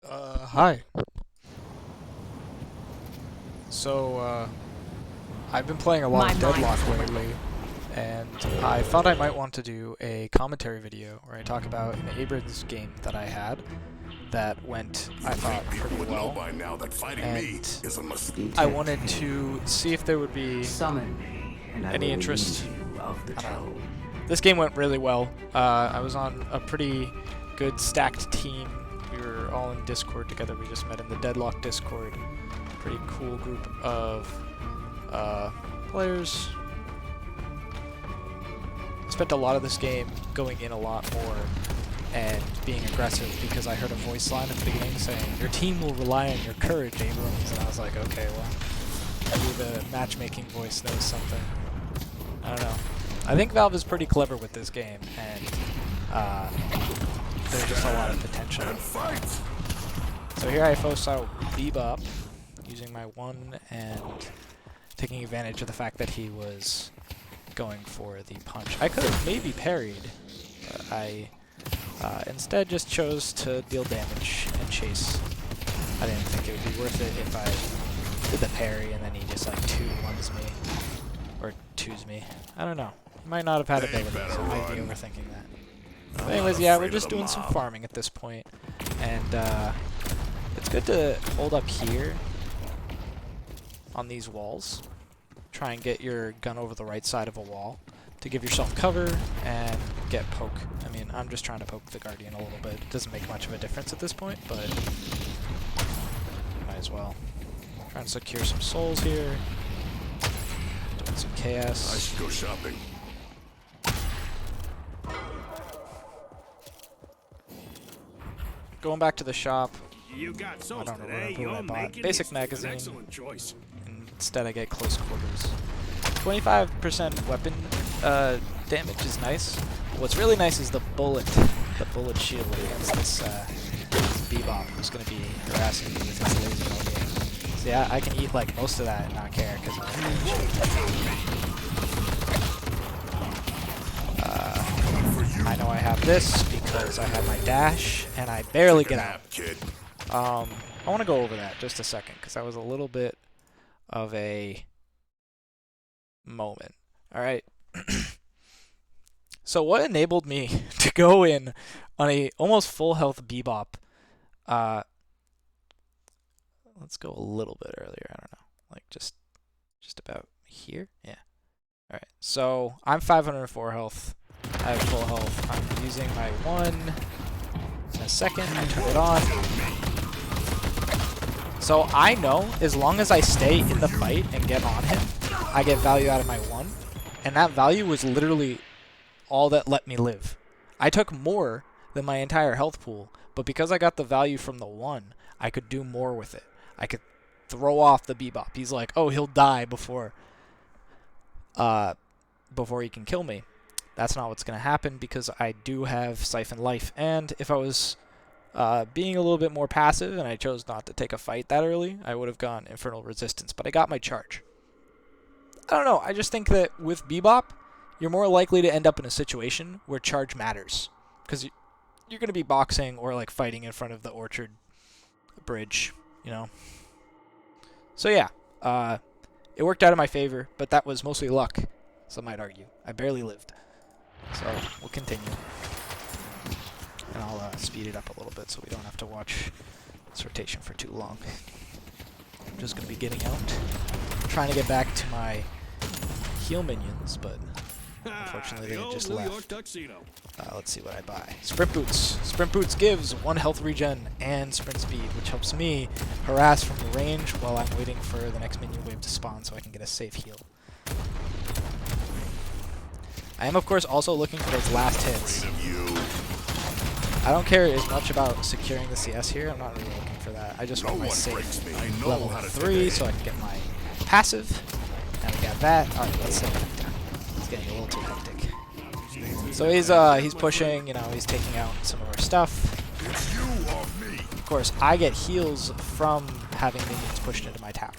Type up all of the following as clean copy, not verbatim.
Hi. So, I've been playing a lot of Deadlock lately, and I thought I might want to do a commentary video where I talk about an Abrams game that I had that went, I thought, pretty well, and I wanted to see if there would be any interest. I don't know. This game went really well. I was on a pretty good stacked team. We were all in Discord together. We just met in the Deadlock Discord. Pretty cool group of players. Spent a lot of this game going in a lot more and being aggressive because I heard a voice line at the beginning saying, "Your team will rely on your courage, Abrams," and I was like, okay, well, maybe the matchmaking voice knows something. I don't know. I think Valve is pretty clever with this game, and there's just a lot of potential. So here I force out Bebop, using my one and taking advantage of the fact that he was going for the punch. I could have maybe parried, but I instead just chose to deal damage and chase. I didn't think it would be worth it if I did the parry and then he just like 2-1s me, or 2s me. I don't know. He might not have had ability, so I might be overthinking that. But anyways, yeah, we're just doing some farming at this point, and it's good to hold up here on these walls. Try and get your gun over the right side of a wall to give yourself cover and get poke. I mean, I'm just trying to poke the Guardian a little bit. It doesn't make much of a difference at this point, but might as well. Trying to secure some souls here. Doing some chaos. I should go shopping. Going back to the shop. You got I don't remember what I bought. Basic magazine. Instead I get close quarters. 25% weapon damage is nice. What's really nice is the bullet shield against this Bebop, who's going to be harassing me with his laser all game. So yeah, I can eat like most of that and not care because I know I have this because I have my dash and I barely get out. I want to go over that just a second because that was a little bit of a moment. Alright. So what enabled me to go in on a almost full health Bebop? Let's go a little bit earlier. I don't know. Like just about here? Yeah. Alright. So I'm 504 health. I have full health. I'm using my one. In a second, I turn it on. So I know as long as I stay in the fight and get on him, I get value out of my one. And that value was literally all that let me live. I took more than my entire health pool, but because I got the value from the one, I could do more with it. I could throw off the Bebop. He's like, oh, he'll die before he can kill me. That's not what's going to happen because I do have Siphon Life, and if I was being a little bit more passive and I chose not to take a fight that early, I would have gone Infernal Resistance, but I got my charge. I don't know, I just think that with Bebop, you're more likely to end up in a situation where charge matters, because you're going to be boxing or like fighting in front of the Orchard Bridge, you know. So yeah, it worked out in my favor, but that was mostly luck, some might argue. I barely lived. So we'll continue. And I'll speed it up a little bit so we don't have to watch this rotation for too long. I'm just going to be getting out. Trying to get back to my heal minions, but unfortunately they just left. Let's see what I buy. Sprint Boots. Sprint Boots gives 1 health regen and sprint speed, which helps me harass from the range while I'm waiting for the next minion wave to spawn so I can get a safe heal. I am, of course, also looking for those last hits. I don't care as much about securing the CS here. I'm not really looking for that. I just want my safe level 3 so I can get my passive. And we got that. Alright, let's see. It's getting a little too hectic. So he's pushing, you know, he's taking out some of our stuff. Of course, I get heals from having minions pushed into my tower.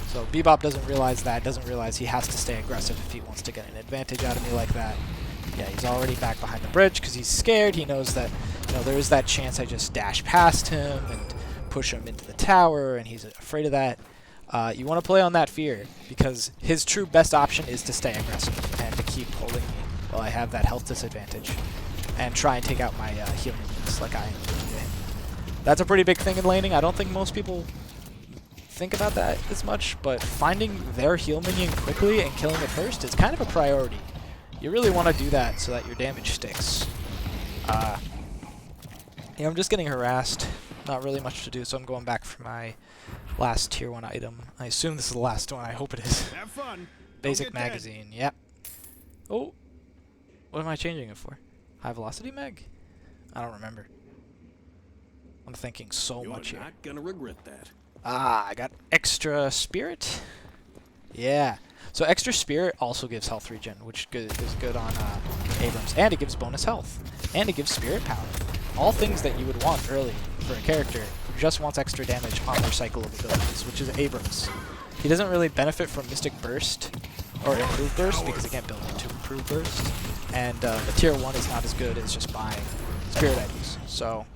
So Bebop doesn't realize that, doesn't realize he has to stay aggressive if he wants to get an advantage out of me like that. Yeah, he's already back behind the bridge because he's scared. He knows that, you know, there is that chance I just dash past him and push him into the tower, and he's afraid of that. You want to play on that fear, because his true best option is to stay aggressive and to keep holding me while I have that health disadvantage, and try and take out my heal minions like I am doing. That's a pretty big thing in laning. I don't think most people think about that as much, but finding their heal minion quickly and killing it first is kind of a priority. You really want to do that so that your damage sticks. Yeah, I'm just getting harassed. Not really much to do, so I'm going back for my last tier 1 item. I assume this is the last one. I hope it is. Have fun. Basic magazine. Yep. Oh. What am I changing it for? High velocity mag? I don't remember. I'm thinking so much here. You're not gonna regret that. Ah, I got extra spirit. Yeah. So extra spirit also gives health regen, which is good on Abrams, and it gives bonus health, and it gives spirit power. All things that you would want early for a character who just wants extra damage on their cycle of abilities, which is Abrams. He doesn't really benefit from Mystic Burst or Improved Burst because he can't build into Improved Burst, and the tier 1 is not as good as just buying spirit items. So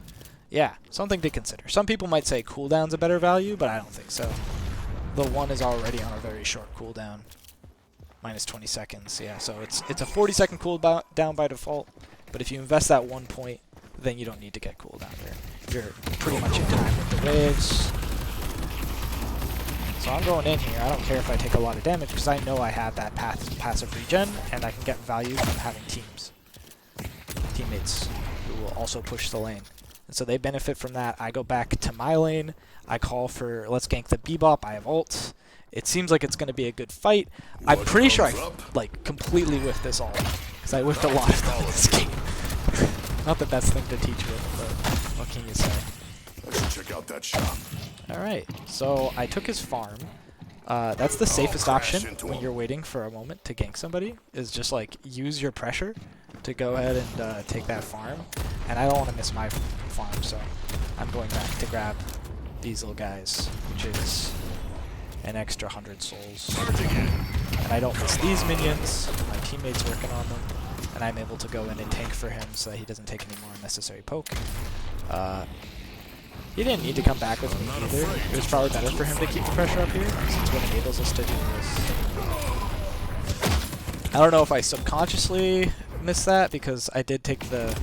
yeah, something to consider. Some people might say cooldown's a better value, but I don't think so. The 1 is already on a very short cooldown. Minus 20 seconds, yeah, so it's a 40-second cooldown by default, but if you invest that 1 point, then you don't need to get cooldown there. You're pretty much in time with the waves. So I'm going in here. I don't care if I take a lot of damage, because I know I have that passive regen, and I can get value from having teammates who will also push the lane. And so they benefit from that. I go back to my lane. I call for let's gank the Bebop. I have ult. It seems like it's going to be a good fight. I'm pretty sure I completely whiffed this all, because I whiffed a lot of them in this game. Not the best thing to teach with, but what can you say? I should check out that shop. Alright, so I took his farm. That's the safest option when you're waiting for a moment to gank somebody, is just like use your pressure to go ahead and take that farm. And I don't want to miss my farm, so I'm going back to grab these little guys, which is an extra 100 souls. And I don't miss these minions. My teammate's working on them, and I'm able to go in and tank for him so that he doesn't take any more unnecessary poke. He didn't need to come back with me either. It was probably better for him to keep the pressure up here, since what enables us to do this. I don't know if I subconsciously missed that, because I did take the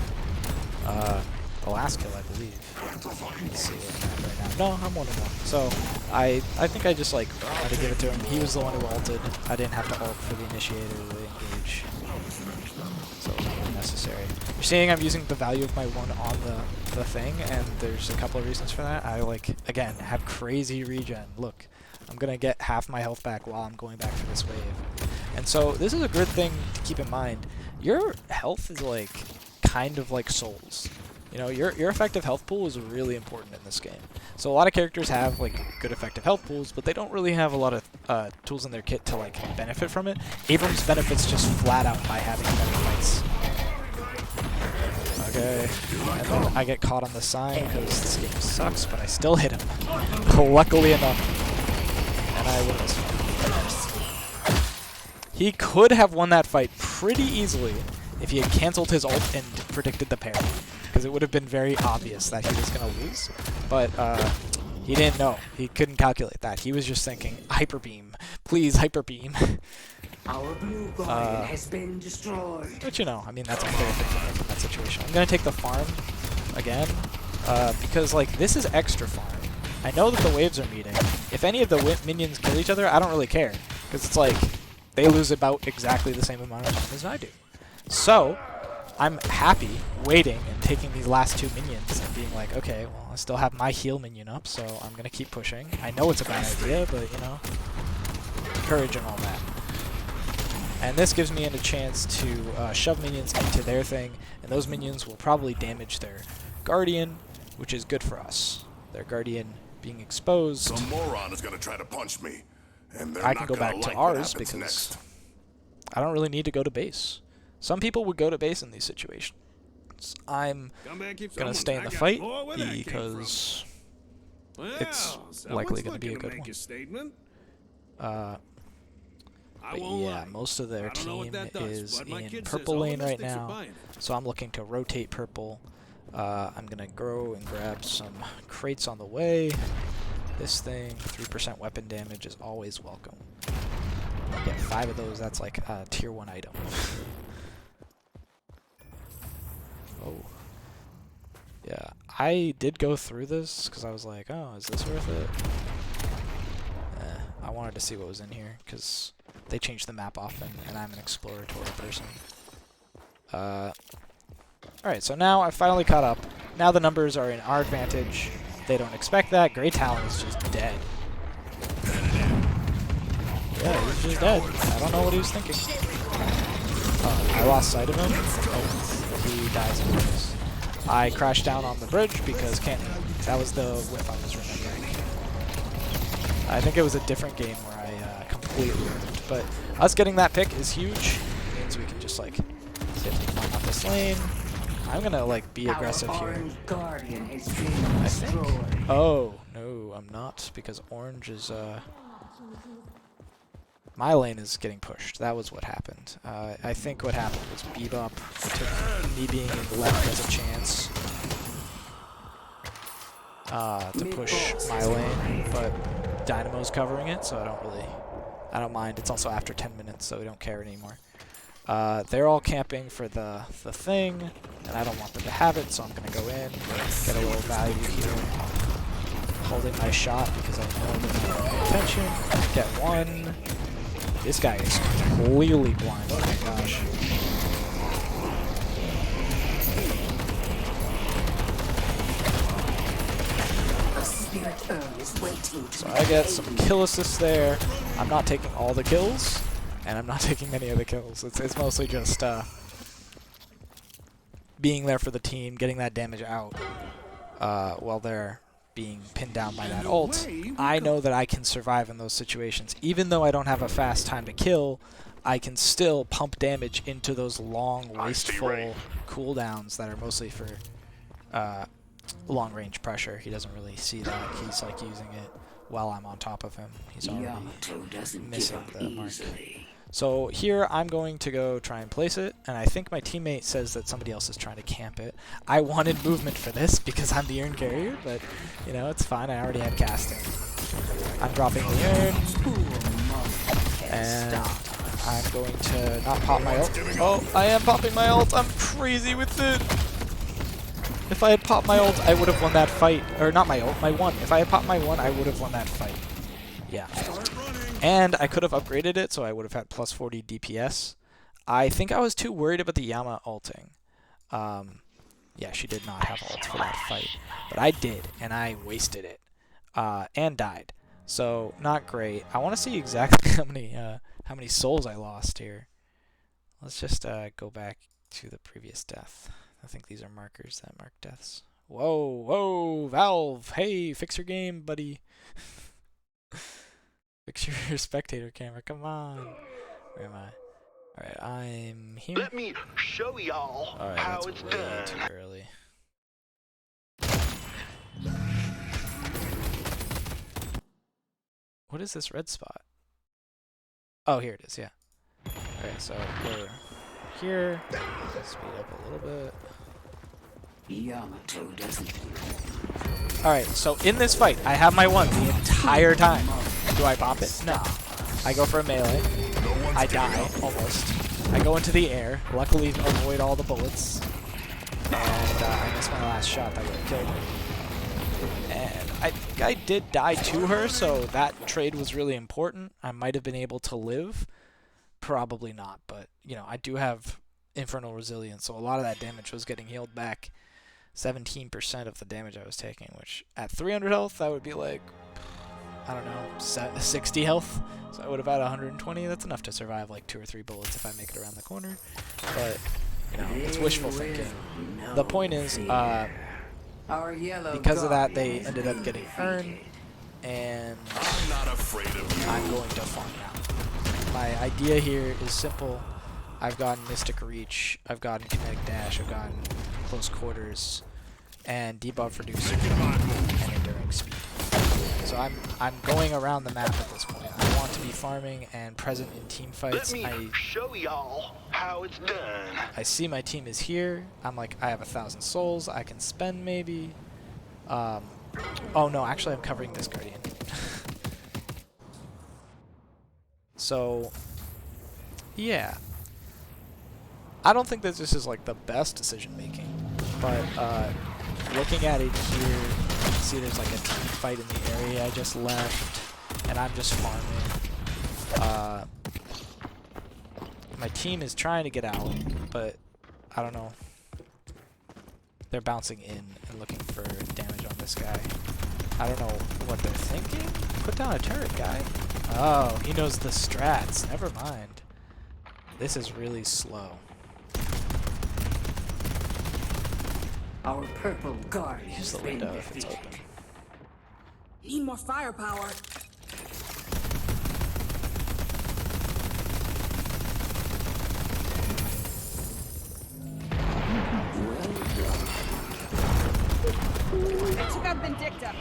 last kill, I believe. Let's see what I'm at right now. No, I'm 1-1. So I think I just like wanted to give it to him. He was the one who ulted. I didn't have to ult for the initiator or the engage. So it was not really necessary. You're seeing I'm using the value of my 1 on the thing, and there's a couple of reasons for that. I again have crazy regen. Look, I'm gonna get half my health back while I'm going back for this wave. And so this is a good thing to keep in mind. Your health is kind of like souls. You know, your effective health pool is really important in this game. So a lot of characters have good effective health pools, but they don't really have a lot of tools in their kit to benefit from it. Abrams benefits just flat out by having better fights. Okay, and then I get caught on the sign because this game sucks, but I still hit him. Luckily enough, and I win this fight. He could have won that fight pretty easily if he had cancelled his ult and predicted the parry, because it would have been very obvious that he was going to lose, but he didn't know. He couldn't calculate that. He was just thinking, Hyper Beam, please Hyper Beam. Our blue guardian has been destroyed. But you know, I mean, that's a fair thing in that situation. I'm going to take the farm again, because this is extra farm. I know that the waves are meeting. If any of the minions kill each other, I don't really care, because it's they lose about exactly the same amount of time as I do. So I'm happy waiting and taking these last 2 minions and being like, okay, well, I still have my heal minion up, so I'm going to keep pushing. I know it's a bad idea, but, you know, courage and all that. And this gives me a chance to shove minions into their thing, and those minions will probably damage their Guardian, which is good for us. Their Guardian being exposed. Some moron is going to try to punch me, and I can go back to ours because I don't really need to go to base. Some people would go to base in these situations. I'm going to stay in the fight because it's likely going to be a good one. But yeah, most of their team is in purple lane right now, so I'm looking to rotate purple. I'm going to go and grab some crates on the way. This thing, 3% weapon damage is always welcome. Get 5 of those, that's like a tier 1 item. Oh. Yeah, I did go through this because I was like, oh, is this worth it? I wanted to see what was in here because they change the map often, and I'm an exploratory person. Alright, so now I finally caught up. Now the numbers are in our advantage. They don't expect that. Grey Talon is just dead. Yeah, he's just dead. I don't know what he was thinking. I lost sight of him. Oh, he dies in this. I crashed down on the bridge because that was the whip I was remembering. I think it was a different game where I completely moved. But us getting that pick is huge. It means we can just like see if we can find out this lane. I'm gonna like be aggressive here. I think. Oh no, I'm not because orange is my lane is getting pushed. That was what happened. I think what happened was Bebop took me being in the left as a chance to push my lane, but Dynamo's covering it, so I don't mind. It's also after 10 minutes, so we don't care anymore. They're all camping for the thing, and I don't want them to have it, so I'm going to go in, get a little value here. Holding my shot because I know they're not paying attention. Get one. This guy is clearly blind. Oh my gosh. So I get some kill assists there. I'm not taking all the kills. And I'm not taking many of the kills. It's mostly just being there for the team, getting that damage out while they're being pinned down by that ult. I know that I can survive in those situations. Even though I don't have a fast time to kill, I can still pump damage into those long, wasteful cooldowns that are mostly for long-range pressure. He doesn't really see that. He's like using it while I'm on top of him. He's already missing the mark. So here I'm going to go try and place it, and I think my teammate says that somebody else is trying to camp it. I wanted movement for this because I'm the urn carrier, but you know, it's fine. I already had casting. I'm dropping the urn, and I'm going to not pop my ult. Oh, I am popping my ult. I'm crazy with it. If I had popped my ult, I would have won that fight. Or not my ult, my one. If I had popped my one, I would have won that fight. Yeah. And I could have upgraded it, so I would have had plus 40 DPS. I think I was too worried about the Yama ulting. Yeah, she did not have ult for that fight. But I did, and I wasted it. And died. So, not great. I want to see exactly how many souls I lost here. Let's just go back to the previous death. I think these are markers that mark deaths. Whoa, whoa, Valve! Hey, fix your game, buddy. Fix your spectator camera, come on. Where am I? Alright, I'm here. Let me show y'all how it's way done. Too early. What is this red spot? Oh, here it is, yeah. Okay, so we're here. Speed up a little bit. Yamato doesn't. Alright, so in this fight, I have my one the entire time. Do I pop it? No. I go for a melee. I die, almost. I go into the air, luckily avoid all the bullets. And I miss my last shot that would have killed me. And I think I did die to her, so that trade was really important. I might have been able to live. Probably not, but, you know, I do have Infernal Resilience, so a lot of that damage was getting healed back. 17% of the damage I was taking, which at 300 health, that would be like, I don't know, 60 health. So I would have had 120. That's enough to survive like 2 or 3 bullets if I make it around the corner. But, you know, it's wishful thinking. The point is, because of that, they ended up getting Urn, and I'm not afraid of you. I'm going to farm out. My idea here is simple. I've gotten Mystic Reach, I've gotten Kinetic Dash, I've gotten Close Quarters, and Debuff Reducer, and Enduring Speed. So I'm going around the map at this point. I want to be farming and present in team fights. Let me show y'all how it's done. I see my team is here. I'm like, I have 1,000 souls I can spend maybe. Oh no, actually I'm covering this Guardian. So, yeah. I don't think that this is like the best decision making, but looking at it here, you can see there's like a team fight in the area I just left, and I'm just farming. My team is trying to get out, but I don't know. They're bouncing in and looking for damage on this guy. I don't know what they're thinking. Put down a turret, guy. Oh, he knows the strats. Never mind. This is really slow. Our purple guard Use has the been window if it's defeated. open. Need more firepower. I took out Vindicta.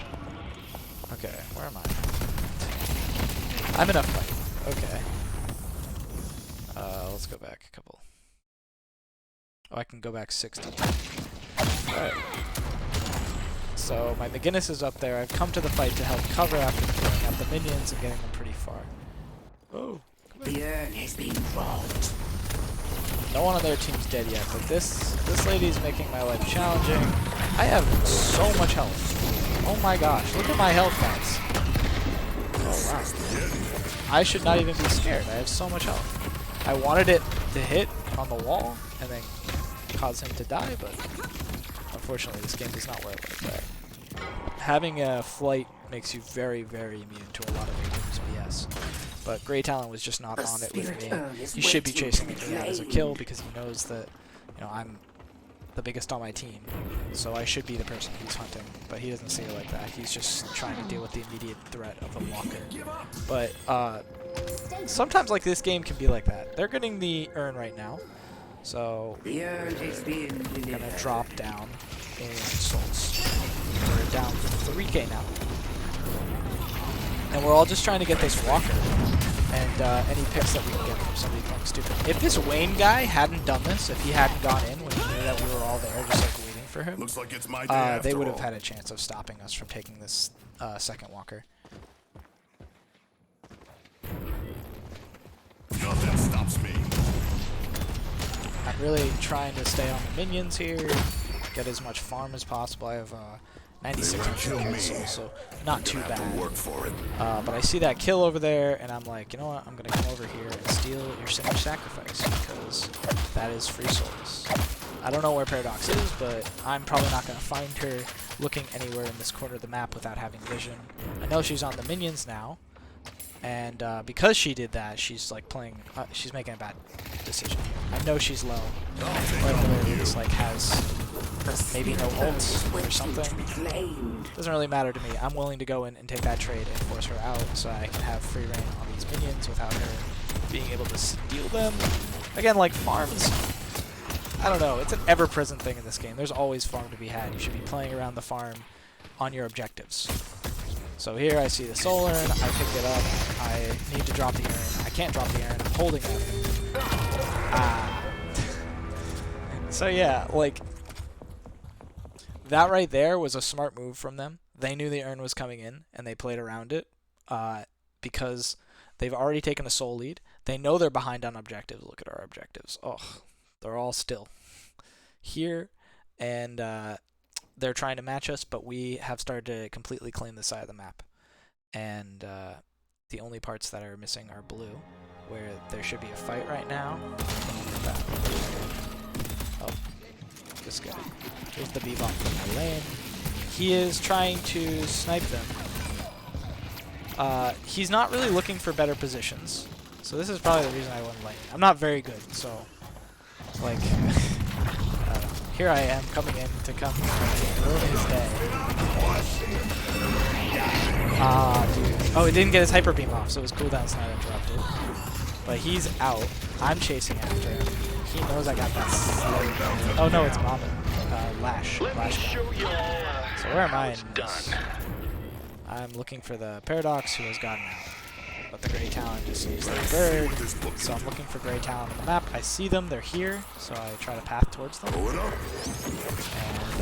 Okay, where am I? I'm in a fight. Okay. Let's go back a couple. Oh, I can go back 60. Alright. So my McGinnis is up there. I've come to the fight to help cover after killing out the minions and getting them pretty far. Oh. The urn has been robbed. No one on their team's dead yet, but this lady's making my life challenging. I have so much health. Oh my gosh, look at my health, guys. Oh wow. I should not even be scared. I have so much health. I wanted it to hit on the wall and then cause him to die, but unfortunately this game does not work like that. Having a flight makes you very, very immune to a lot of Abrams BS. But Grey Talon was just not on it with me. He should be chasing me out as a kill because he knows that, you know, I'm the biggest on my team. So I should be the person he's hunting, but he doesn't see it like that. He's just trying to deal with the immediate threat of a walker. But sometimes like this game can be like that. They're getting the urn right now. So The urn has been I'm delivered. gonna drop down in souls. We're down 3k now. And we're all just trying to get this walker. And any picks that we can get from somebody playing stupid. If this Wayne guy hadn't done this, if he hadn't gone in when he knew that we were all there just like waiting for him, Looks like it's my day after they would have all. had a chance of stopping us from taking this second walker. Nothing stops me. I'm really trying to stay on the minions here, get as much farm as possible. I have 9600 kills, so not too bad. Work for it. But I see that kill over there, and I'm like, you know what? I'm gonna come over here and steal your sinner sacrifice because that is free souls. I don't know where Paradox is, but I'm probably not gonna find her looking anywhere in this corner of the map without having vision. I know she's on the minions now, and because she did that, she's like playing. She's making a bad decision here. I know she's low. Right over there, it's like has maybe no ult or something. Doesn't really matter to me. I'm willing to go in and take that trade and force her out so I can have free reign on these minions without her being able to steal them. Again, like farms, I don't know. It's an ever-present thing in this game. There's always farm to be had. You should be playing around the farm on your objectives. So here I see the soul urn. I pick it up. I need to drop the urn. I can't drop the urn. I'm holding it. So yeah, like that right there was a smart move from them. They knew the urn was coming in, and they played around it because they've already taken a soul lead. They know they're behind on objectives. Look at our objectives. Oh, they're all still here, and they're trying to match us, but we have started to completely claim this side of the map. And the only parts that are missing are blue, where there should be a fight right now. Oh, this guy. Here's the Bebop from my lane. He is trying to snipe them. He's not really looking for better positions. So this is probably the reason I won lane. I'm not very good, so like here I am coming in to come ruin his day. Dude. Oh, it didn't get his hyper beam off, so his cooldown's not interrupted. But he's out. I'm chasing after him. He knows I got that slow. Oh no, it's Mama. Lash. Lash guy. So where am I in this? I'm looking for the Paradox who has gotten out. but the Grey Talon just sees the bird. So I'm looking for Grey Talon on the map. I see them, they're here, so I try to path towards them. And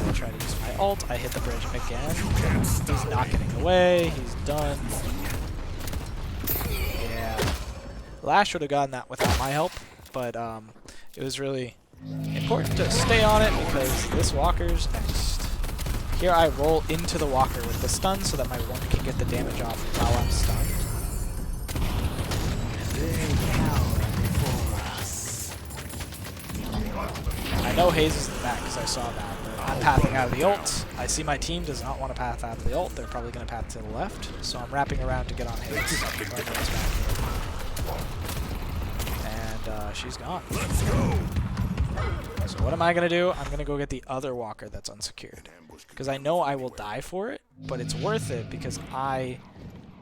I try to use my ult. I hit the bridge again. He's not getting away. He's done. Yeah. Lash would have gotten that without my help, but it was really important to stay on it because this walker's next. Here I roll into the walker with the stun so that my one can get the damage off while I'm stunned. I know Hayes is in the back because I saw that, but I'm pathing out of the ult. I see my team does not want to path out of the ult. They're probably going to path to the left, so I'm wrapping around to get on Hayes. And she's gone. Let's go. So what am I going to do? I'm going to go get the other walker that's unsecured. Because I know I will die for it, but it's worth it because I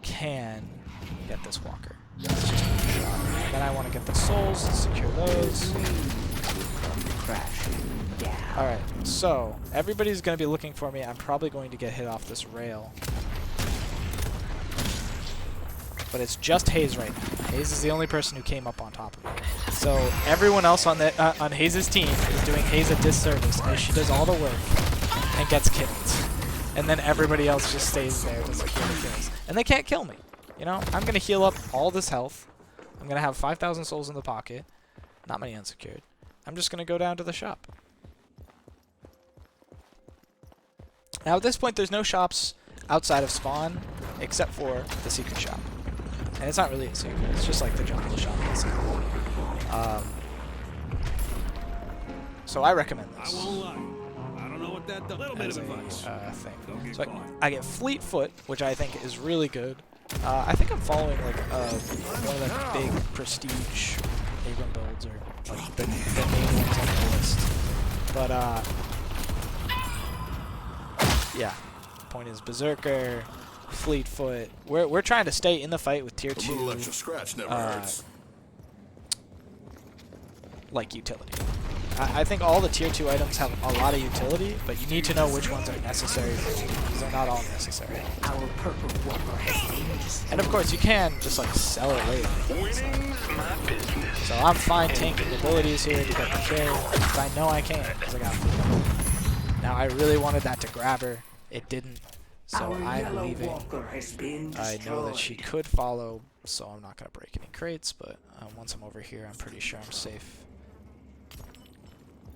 can get this walker. It's just one shot. And then I want to get the souls and secure those. Alright, so everybody's going to be looking for me. I'm probably going to get hit off this rail. But it's just Hayes right now. Hayes is the only person who came up on top of me. So everyone else on on Hayes' team is doing Hayes a disservice as she does all the work and gets killed. And then everybody else just stays there to secure the kills. And they can't kill me. You know, I'm going to heal up all this health. I'm going to have 5,000 souls in the pocket. Not many unsecured. I'm just going to go down to the shop. Now at this point there's no shops outside of spawn except for the secret shop. And it's not really a secret, it's just like the jungle shop. So I recommend this. I won't lie. I don't know what that does. Little bit of advice. Thing. So I get Fleet Foot, which I think is really good. I think I'm following like one of the big prestige Abrams builds, or like the main ones on the list. But yeah, point is Berserker, Fleet Foot. We're trying to stay in the fight with tier 2. A little extra scratch never hurts. Like utility. I think all the tier 2 items have a lot of utility, but you need to know which ones are necessary for you, because they're not all necessary. Our purple walker has been destroyed. And of course, you can just like sell it later. Winning's my business. So I'm fine tanking abilities here to get the kill, because I know I can, because I got food. Now I really wanted that to grab her. It didn't, so I'm leaving. I know that she could follow, so I'm not going to break any crates, but once I'm over here, I'm pretty sure I'm safe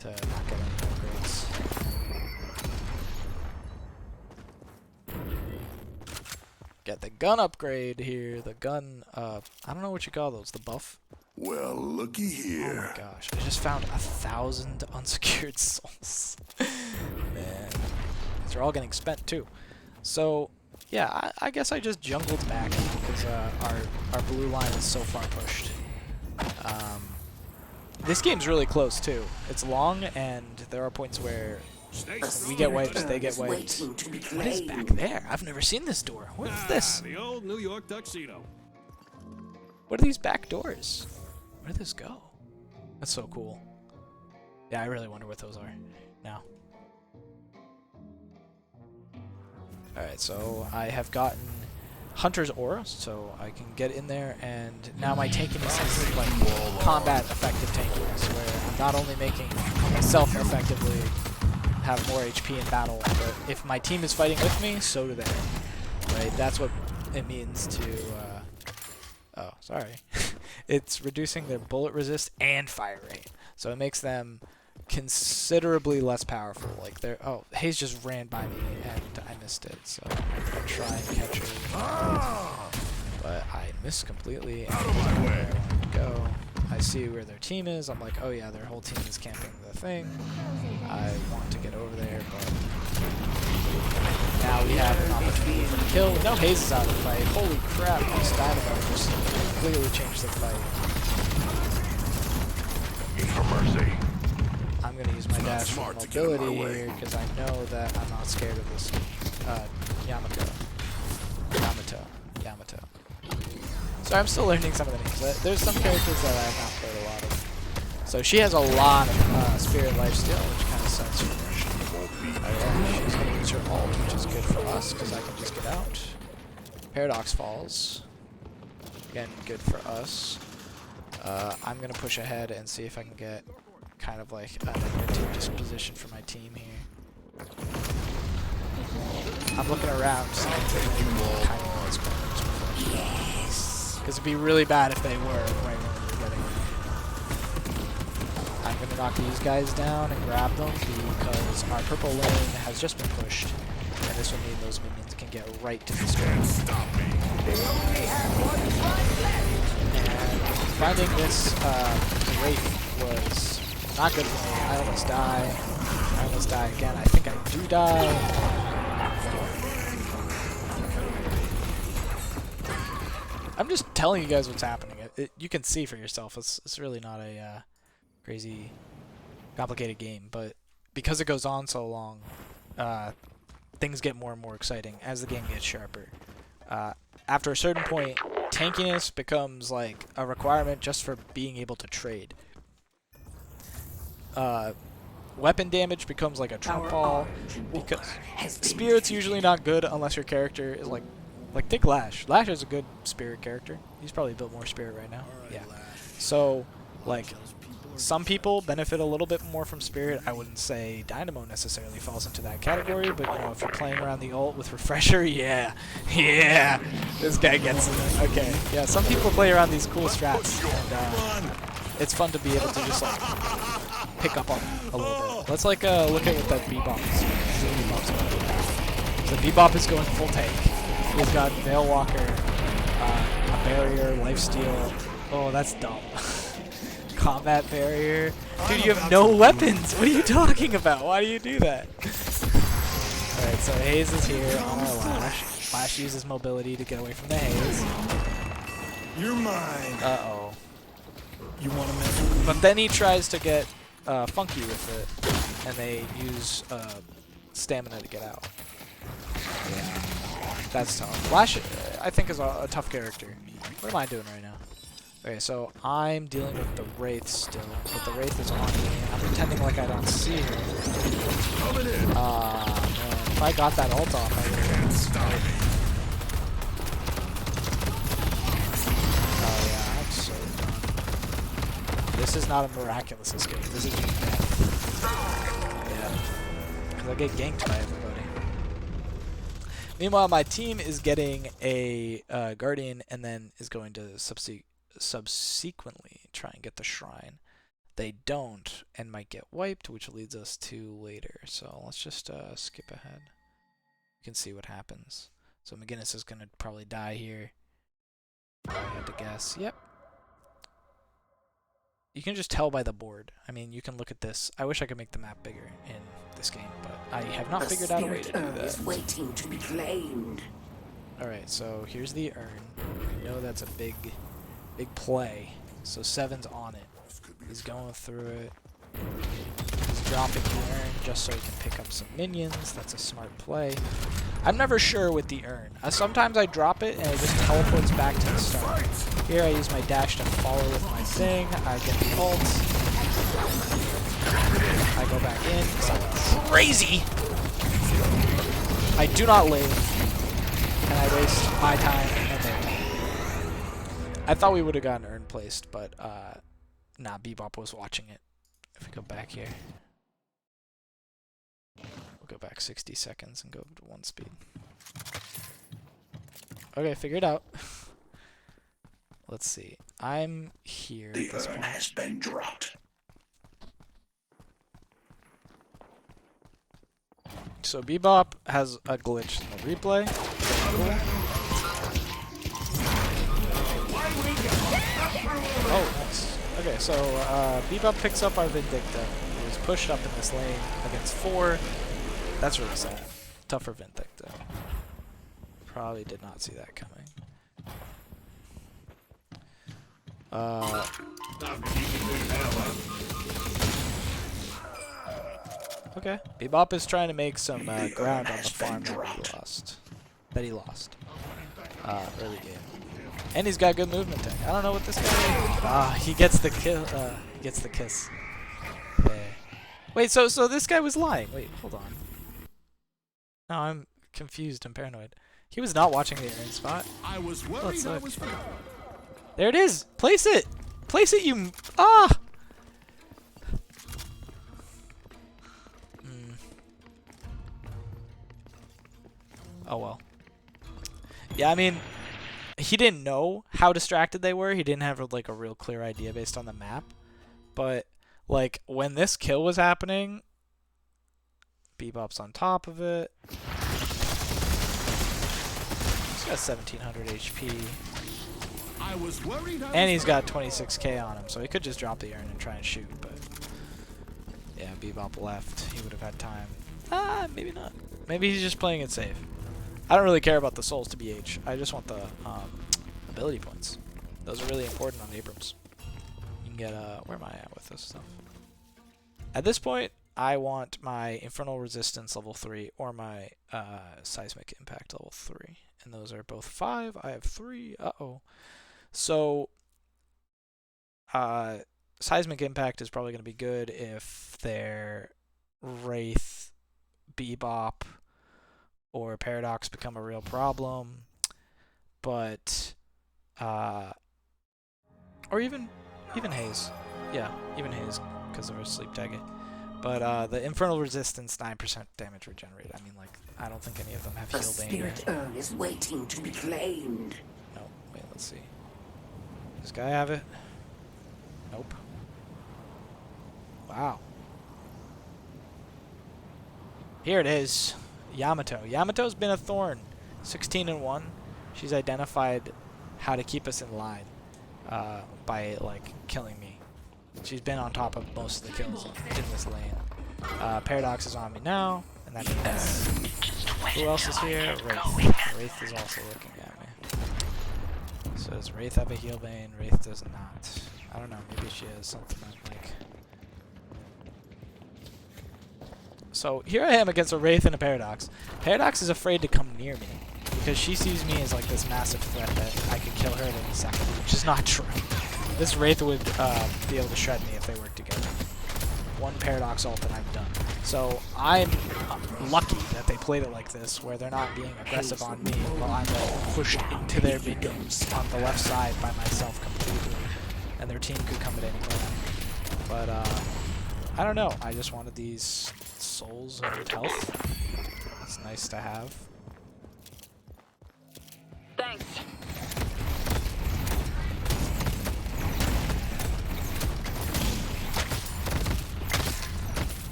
to not get any more crates. Get the gun upgrade here. The gun, I don't know what you call those, the buff? Well, looky here. Oh my gosh, I just found 1,000 unsecured souls. Man, these are all getting spent too. So, yeah, I guess I just jungled back because our blue line is so far pushed. This game's really close too. It's long, and there are points where we get wiped, they get wiped. What is back there? I've never seen this door. What is this? The old New York tuxedo. What are these back doors? Where did this go? That's so cool. Yeah, I really wonder what those are now. Alright, so I have gotten Hunter's Aura, so I can get in there, and now my tankiness is like combat effective tankiness, where I'm not only making myself effectively have more HP in battle, but if my team is fighting with me, so do they. Right? That's what it means to, oh, sorry. It's reducing their bullet resist and fire rate. So it makes them considerably less powerful. Like they're, oh, Hayes just ran by me and I missed it, so I'm gonna try and catch her. But I missed completely and I don't know where I wanted to go. I see where their team is. I'm like, oh yeah, their whole team is camping the thing. I want to get over there, but now we have an opportunity for the kill. No, Hayes is out of the fight. Holy crap, these dynamo just completely changed the fight. For mercy. I'm going to use my dash for mobility here because I know that I'm not scared of this Yamato. So I'm still learning some of the names. There's some characters that I have not played a lot of. So she has a lot of Spirit Lifesteal, which kind of sucks for her. She's going to use her ult, which is good for us because I can just get out. Paradox falls. We Again, good for us. I'm gonna push ahead and see if I can get kind of like a team disposition for my team here. I'm looking around, so I'm thinking kind of those corners before. Yes. Because it'd be really bad if they were right when we were getting there. I'm gonna knock these guys down and grab them because our purple lane has just been pushed, and this will mean those minions can get right to the screen. And finding this Wraith was not good for me. I almost die. I almost die again. I think I do die. I'm just telling you guys what's happening. You can see for yourself. It's really not a crazy, complicated game. But because it goes on so long, things get more and more exciting as the game gets sharper. After a certain point, tankiness becomes like a requirement just for being able to trade. Weapon damage becomes like a trump call because spirit's usually not good unless your character is like take Lash. Lash is a good spirit character. He's probably built more spirit right now. Yeah. So like some people benefit a little bit more from spirit. I wouldn't say Dynamo necessarily falls into that category, but you know, if you're playing around the ult with Refresher, yeah, this guy gets it. Okay, yeah, some people play around these cool strats, and it's fun to be able to just like pick up on a little bit. Let's like look at what that Bebop is doing. The Bebop is going full tank. He's got Veil Walker, a barrier, lifesteal. Oh, that's dumb. Combat barrier. Dude, you have no weapons. What are you talking about? Why do you do that? Alright, so Haze is here on our Lash. Lash uses mobility to get away from the Haze. You're mine. Uh-oh. You want to mess with me? But then he tries to get funky with it, and they use stamina to get out. Yeah. That's tough. Lash, I think, is a tough character. What am I doing right now? Okay, so I'm dealing with the Wraith still, but the Wraith is on me. I'm pretending like I don't see her. Man, if I got that ult off, I would have. Oh yeah, I'm so done. This is not a miraculous escape. This is just death. Yeah, because I get ganked by everybody. Meanwhile, my team is getting a Guardian and then is going to subsequently try and get the Shrine. They don't and might get wiped, which leads us to later. So let's just skip ahead. You can see what happens. So McGinnis is going to probably die here. I had to guess. Yep. You can just tell by the board. I mean, you can look at this. I wish I could make the map bigger in this game, but I have not figured out a way to do that. Is waiting to be claimed. Alright, so here's the urn. We know that's a big play. So 7's on it. He's going through it. He's dropping the urn just so he can pick up some minions. That's a smart play. I'm never sure with the urn. Sometimes I drop it and it just teleports back to the start. Here I use my dash to follow with my thing. I get the ult. I go back in because I'm crazy. I do not live. And I waste my time and their time. I thought we would have gotten urn placed, but nah, Bebop was watching it. If we go back here. We'll go back 60 seconds and go to 1 speed. Okay, figure it out. Let's see. I'm here at this point. Has been dropped. So Bebop has a glitch in the replay. Oh, nice. Okay, so Bebop picks up our Vindicta. He was pushed up in this lane against 4. That's really sad. Tougher Vindicta. Probably did not see that coming. Okay. Bebop is trying to make some ground on the farm that he lost. Early game. And he's got good movement tech. I don't know what this guy is. He gets the kill. He gets the kiss. There. Wait, so this guy was lying. Wait, hold on. No, I'm confused. I'm paranoid. He was not watching the urn spot. I was worried I was forgotten. There it is. Place it. Place it, you... Ah! Oh, well. Yeah, I mean, he didn't know how distracted they were. He didn't have, like, a real clear idea based on the map. But, like, when this kill was happening, Bebop's on top of it. He's got 1,700 HP. I was worried. And he's got 26k on him, so he could just drop the urn and try and shoot, but... Yeah, Bebop left. He would have had time. Ah, maybe not. Maybe he's just playing it safe. I don't really care about the souls to BH. I just want the ability points. Those are really important on Abrams. You can get, where am I at with this stuff? At this point, I want my Infernal Resistance level 3 or my Seismic Impact level 3. And those are both 5. I have 3. Uh-oh. So, Seismic Impact is probably going to be good if their Wraith, Bebop, or Paradox become a real problem. But, or even Haze. Yeah, even Haze, because of her sleep tag. But the Infernal Resistance, 9% damage regenerate. I mean, like, I don't think any of them have The heal bane. spirit urn is waiting to be claimed. No, wait, let's see. Does this guy have it? Nope. Wow. Here it is. Yamato. Yamato's been a thorn. 16-1. She's identified how to keep us in line by, like, killing me. She's been on top of most of the kills in this lane. Paradox is on me now, and that means... Who else is here? Wraith. Wraith is also looking at me. So does Wraith have a heal bane? Wraith does not. I don't know, maybe she has something like... So here I am against a Wraith and a Paradox. Paradox is afraid to come near me because she sees me as like this massive threat that I could kill her at any second, which is not true. This Wraith would be able to shred me if they work together. One Paradox ult and I'm done. So I'm lucky that they played it like this, where they're not being aggressive on me while I'm like pushed into their minions on the left side by myself completely, and their team could come at any moment. But I don't know. I just wanted these souls and health. It's nice to have. Thanks.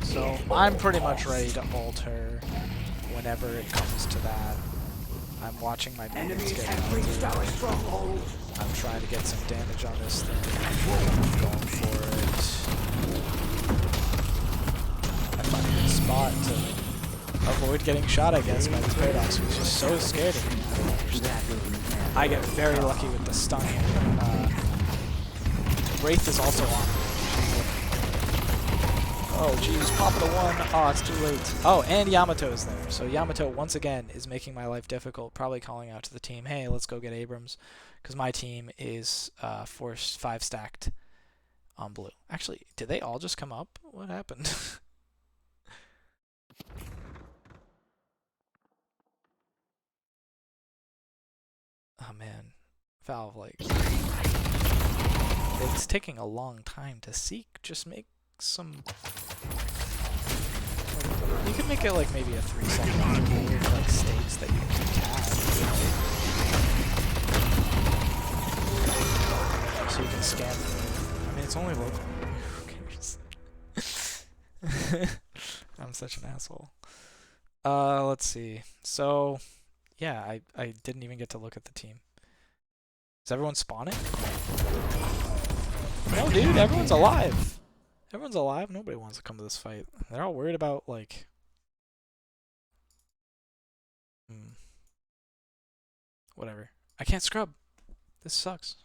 So I'm pretty much ready to ult her whenever it comes to that. I'm watching my minions get ulted. I'm trying to get some damage on this thing. I'm going for it. I find a good spot to avoid getting shot, I guess, by this Paradox, who's just so scared of me. I don't understand. I get very lucky with the stun here. Wraith is also on. Oh, geez, pop the one. Oh, it's too late. Oh, and Yamato is there. So Yamato, once again, is making my life difficult, probably calling out to the team, hey, let's go get Abrams, because my team is 5 stacked on blue. Actually, did they all just come up? What happened? Oh, man. Valve, like... It's taking a long time to seek. Just make some... You could make it like maybe a 3-second with like states that you can tab. So you can scan them. I mean, it's only local. Who cares? I'm such an asshole. Let's see. So, yeah, I didn't even get to look at the team. Is everyone spawning? No, dude, everyone's alive. Everyone's alive. Nobody wants to come to this fight. They're all worried about, like... Whatever. I can't scrub. This sucks.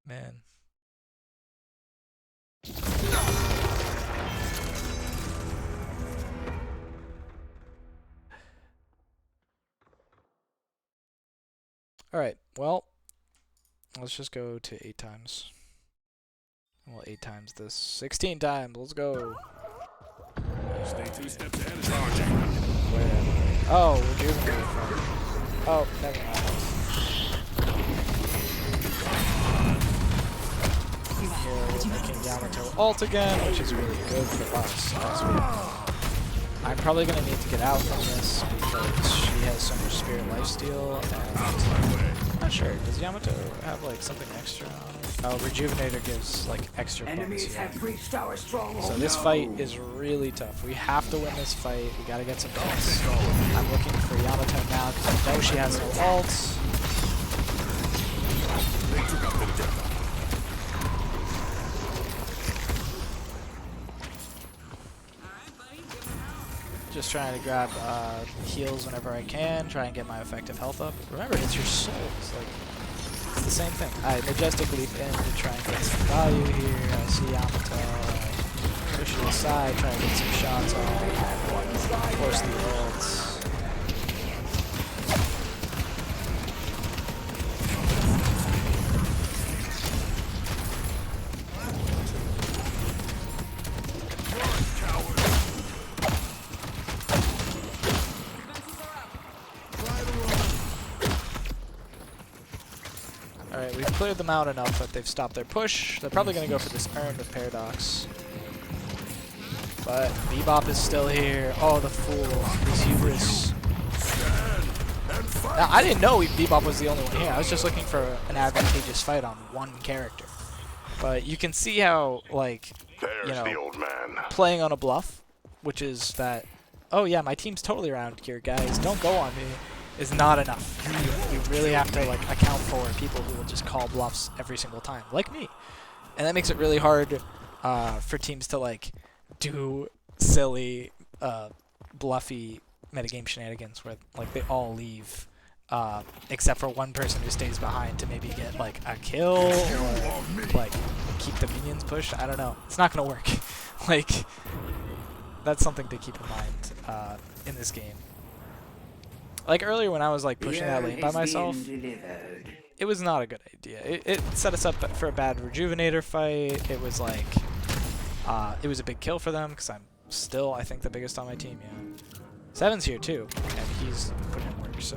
Man. Alright, well, let's just go to 8 times. Well, 8 times this. 16 times. Let's go. Stay 2 steps ahead of charging. Where? Oh, rejuvenated from. Oh, never mind. Here we're making Yamato ult again, which is really good for us. I'm probably going to need to get out from this because she has so much spirit lifesteal, and I'm not sure. Does Yamato have like something extra on it? Oh, Rejuvenator gives like extra bonus Enemies here. have reached our stronghold. So this fight is really tough. We have to win this fight. We gotta get some kills. I'm looking for Yamato now because I know she has no ults. They took out the Deadlock. Just trying to grab heals whenever I can, try and get my effective health up. Remember, it's your souls. Like, it's the same thing. I Majestic Leap in to try and get some value here. I see Yamato. I push it aside, try and get some shots on. Force the ults. Alright, we've cleared them out enough that they've stopped their push. They're probably going to go for this urn with Paradox. But Bebop is still here. Oh, the fool. His hubris. Now, I didn't know Bebop was the only one here. I was just looking for an advantageous fight on one character. But you can see how, like, There's you know, the old man. playing on a bluff, which is that, oh yeah, my team's totally around here, guys. Don't go on me. Is not enough. You really have to like account for people who will just call bluffs every single time, like me, and that makes it really hard for teams to like do silly, bluffy metagame shenanigans where like they all leave, except for one person who stays behind to maybe get like a kill or like keep the minions pushed. I don't know. It's not gonna work. Like that's something to keep in mind in this game. Like earlier when I was like pushing that lane by myself, it was not a good idea. It set us up for a bad Rejuvenator fight. It was like, it was a big kill for them because I'm still, I think, the biggest on my team, yeah. Seven's here too, and he's putting in work, so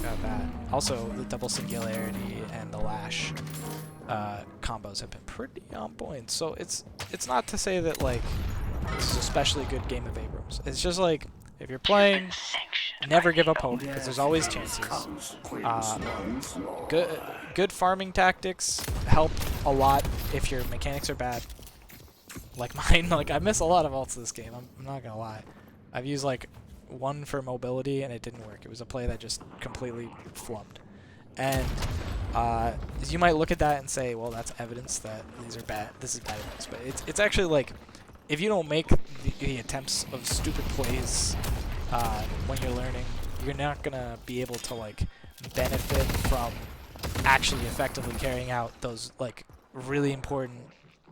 got that. Also, the double singularity and the lash combos have been pretty on point. So it's not to say that like this is a especially good game of Abrams. It's just like, if you're playing, never give up hope, because there's always chances. Good farming tactics help a lot if your mechanics are bad. Like mine, like I miss a lot of ults this game, I'm not gonna lie. I've used like one for mobility and it didn't work. It was a play that just completely flubbed. And you might look at that and say, well, that's evidence that these are bad. This is bad evidence, but it's actually like, if you don't make the attempts of stupid plays when you're learning, you're not gonna be able to like benefit from actually effectively carrying out those like really important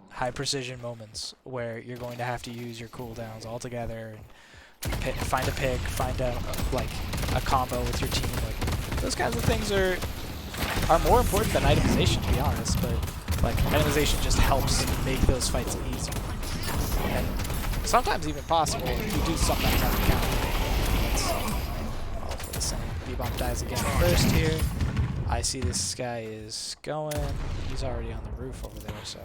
high precision moments where you're going to have to use your cooldowns all together and find a pick, find a like a combo with your team. Like those kinds of things are more important than itemization, to be honest. But like itemization just helps make those fights easier. And sometimes even possible. You do sometimes have to count. All for the same. Bebop dies again first here. I see this guy is going. He's already on the roof over there, so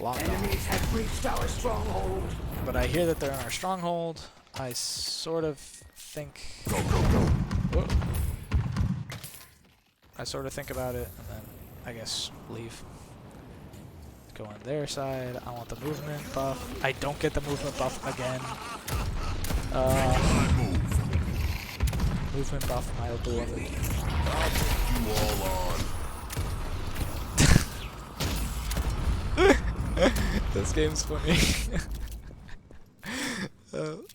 locked on. Enemies have reached our stronghold. But I hear that they're in our stronghold. I sort of think. Go, go, go. Whoa. I sort of think about it and then I guess leave. Go on their side. I want the movement buff. I don't get the movement buff again. Movement buff, my beloved. I'll take you all on. This game's funny.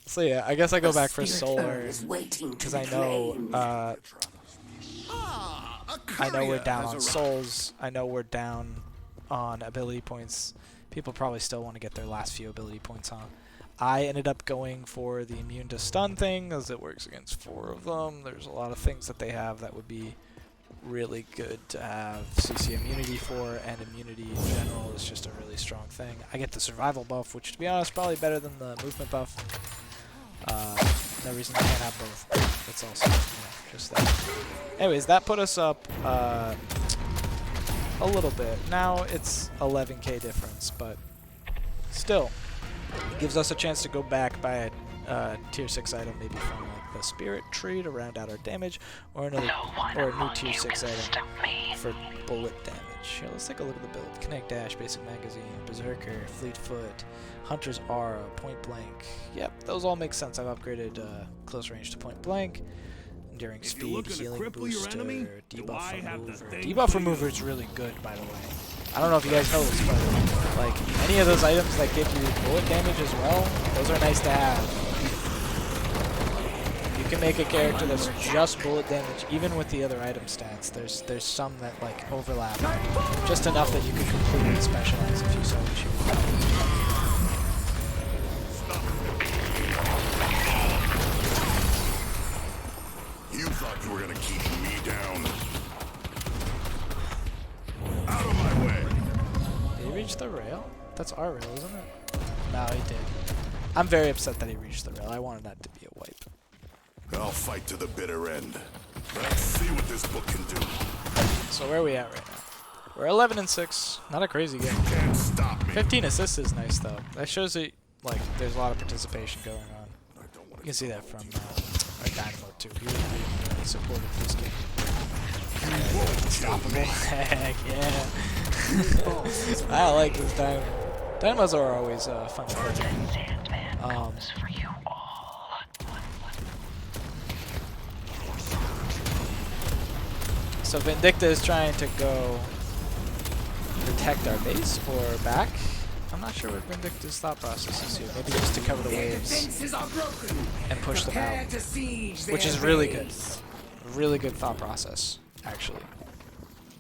So yeah, I guess I go back for Solar because I know we're down on souls. I know we're down on ability points. People probably still want to get their last few ability points on. I ended up going for the immune to stun thing as it works against 4 of them. There's a lot of things that they have that would be really good to have CC immunity for, and immunity in general is just a really strong thing. I get the survival buff, which to be honest, probably better than the movement buff. No reason I can't have both. That's also, you know, just that. Anyways, that put us up a little bit. Now it's 11k difference, but still, it gives us a chance to go back by a tier 6 item, maybe from like the spirit tree to round out our damage, or another, or a new tier 6 item for bullet damage. Here, let's take a look at the build. Kinetic Dash, Basic Magazine, Berserker, Fleet Foot, Hunter's Aura, Point Blank. Yep, those all make sense. I've upgraded close range to Point Blank. Enduring Speed, Healing Booster, Debuff Remover. Debuff Remover is really good, by the way. I don't know if you guys know this, but like any of those items that give you bullet damage as well, those are nice to have. You can make a character that's just bullet damage, even with the other item stats. There's some that like overlap, just enough that you can completely specialize if you so choose. You thought you were gonna keep me down? Out of my way! Did he reach the rail? That's our rail, isn't it? No, he did. I'm very upset that he reached the rail. I wanted that to be a wipe. I'll fight to the bitter end. Let's see what this book can do. So where are we at right now? We're 11 and 6. Not a crazy game. Can't stop me. 15 assists is nice though. That shows that like there's a lot of participation going on. I don't want You can see that from our Dynamo too. He was really supportive this game. Unstoppable. Heck yeah. I like this Dynamo. Dynamos are always fun to play. So Vindicta is trying to go protect our base or back. I'm not sure what Vindicta's thought process is here. Maybe just to cover the waves and push them out, which is really good. Really good thought process, actually.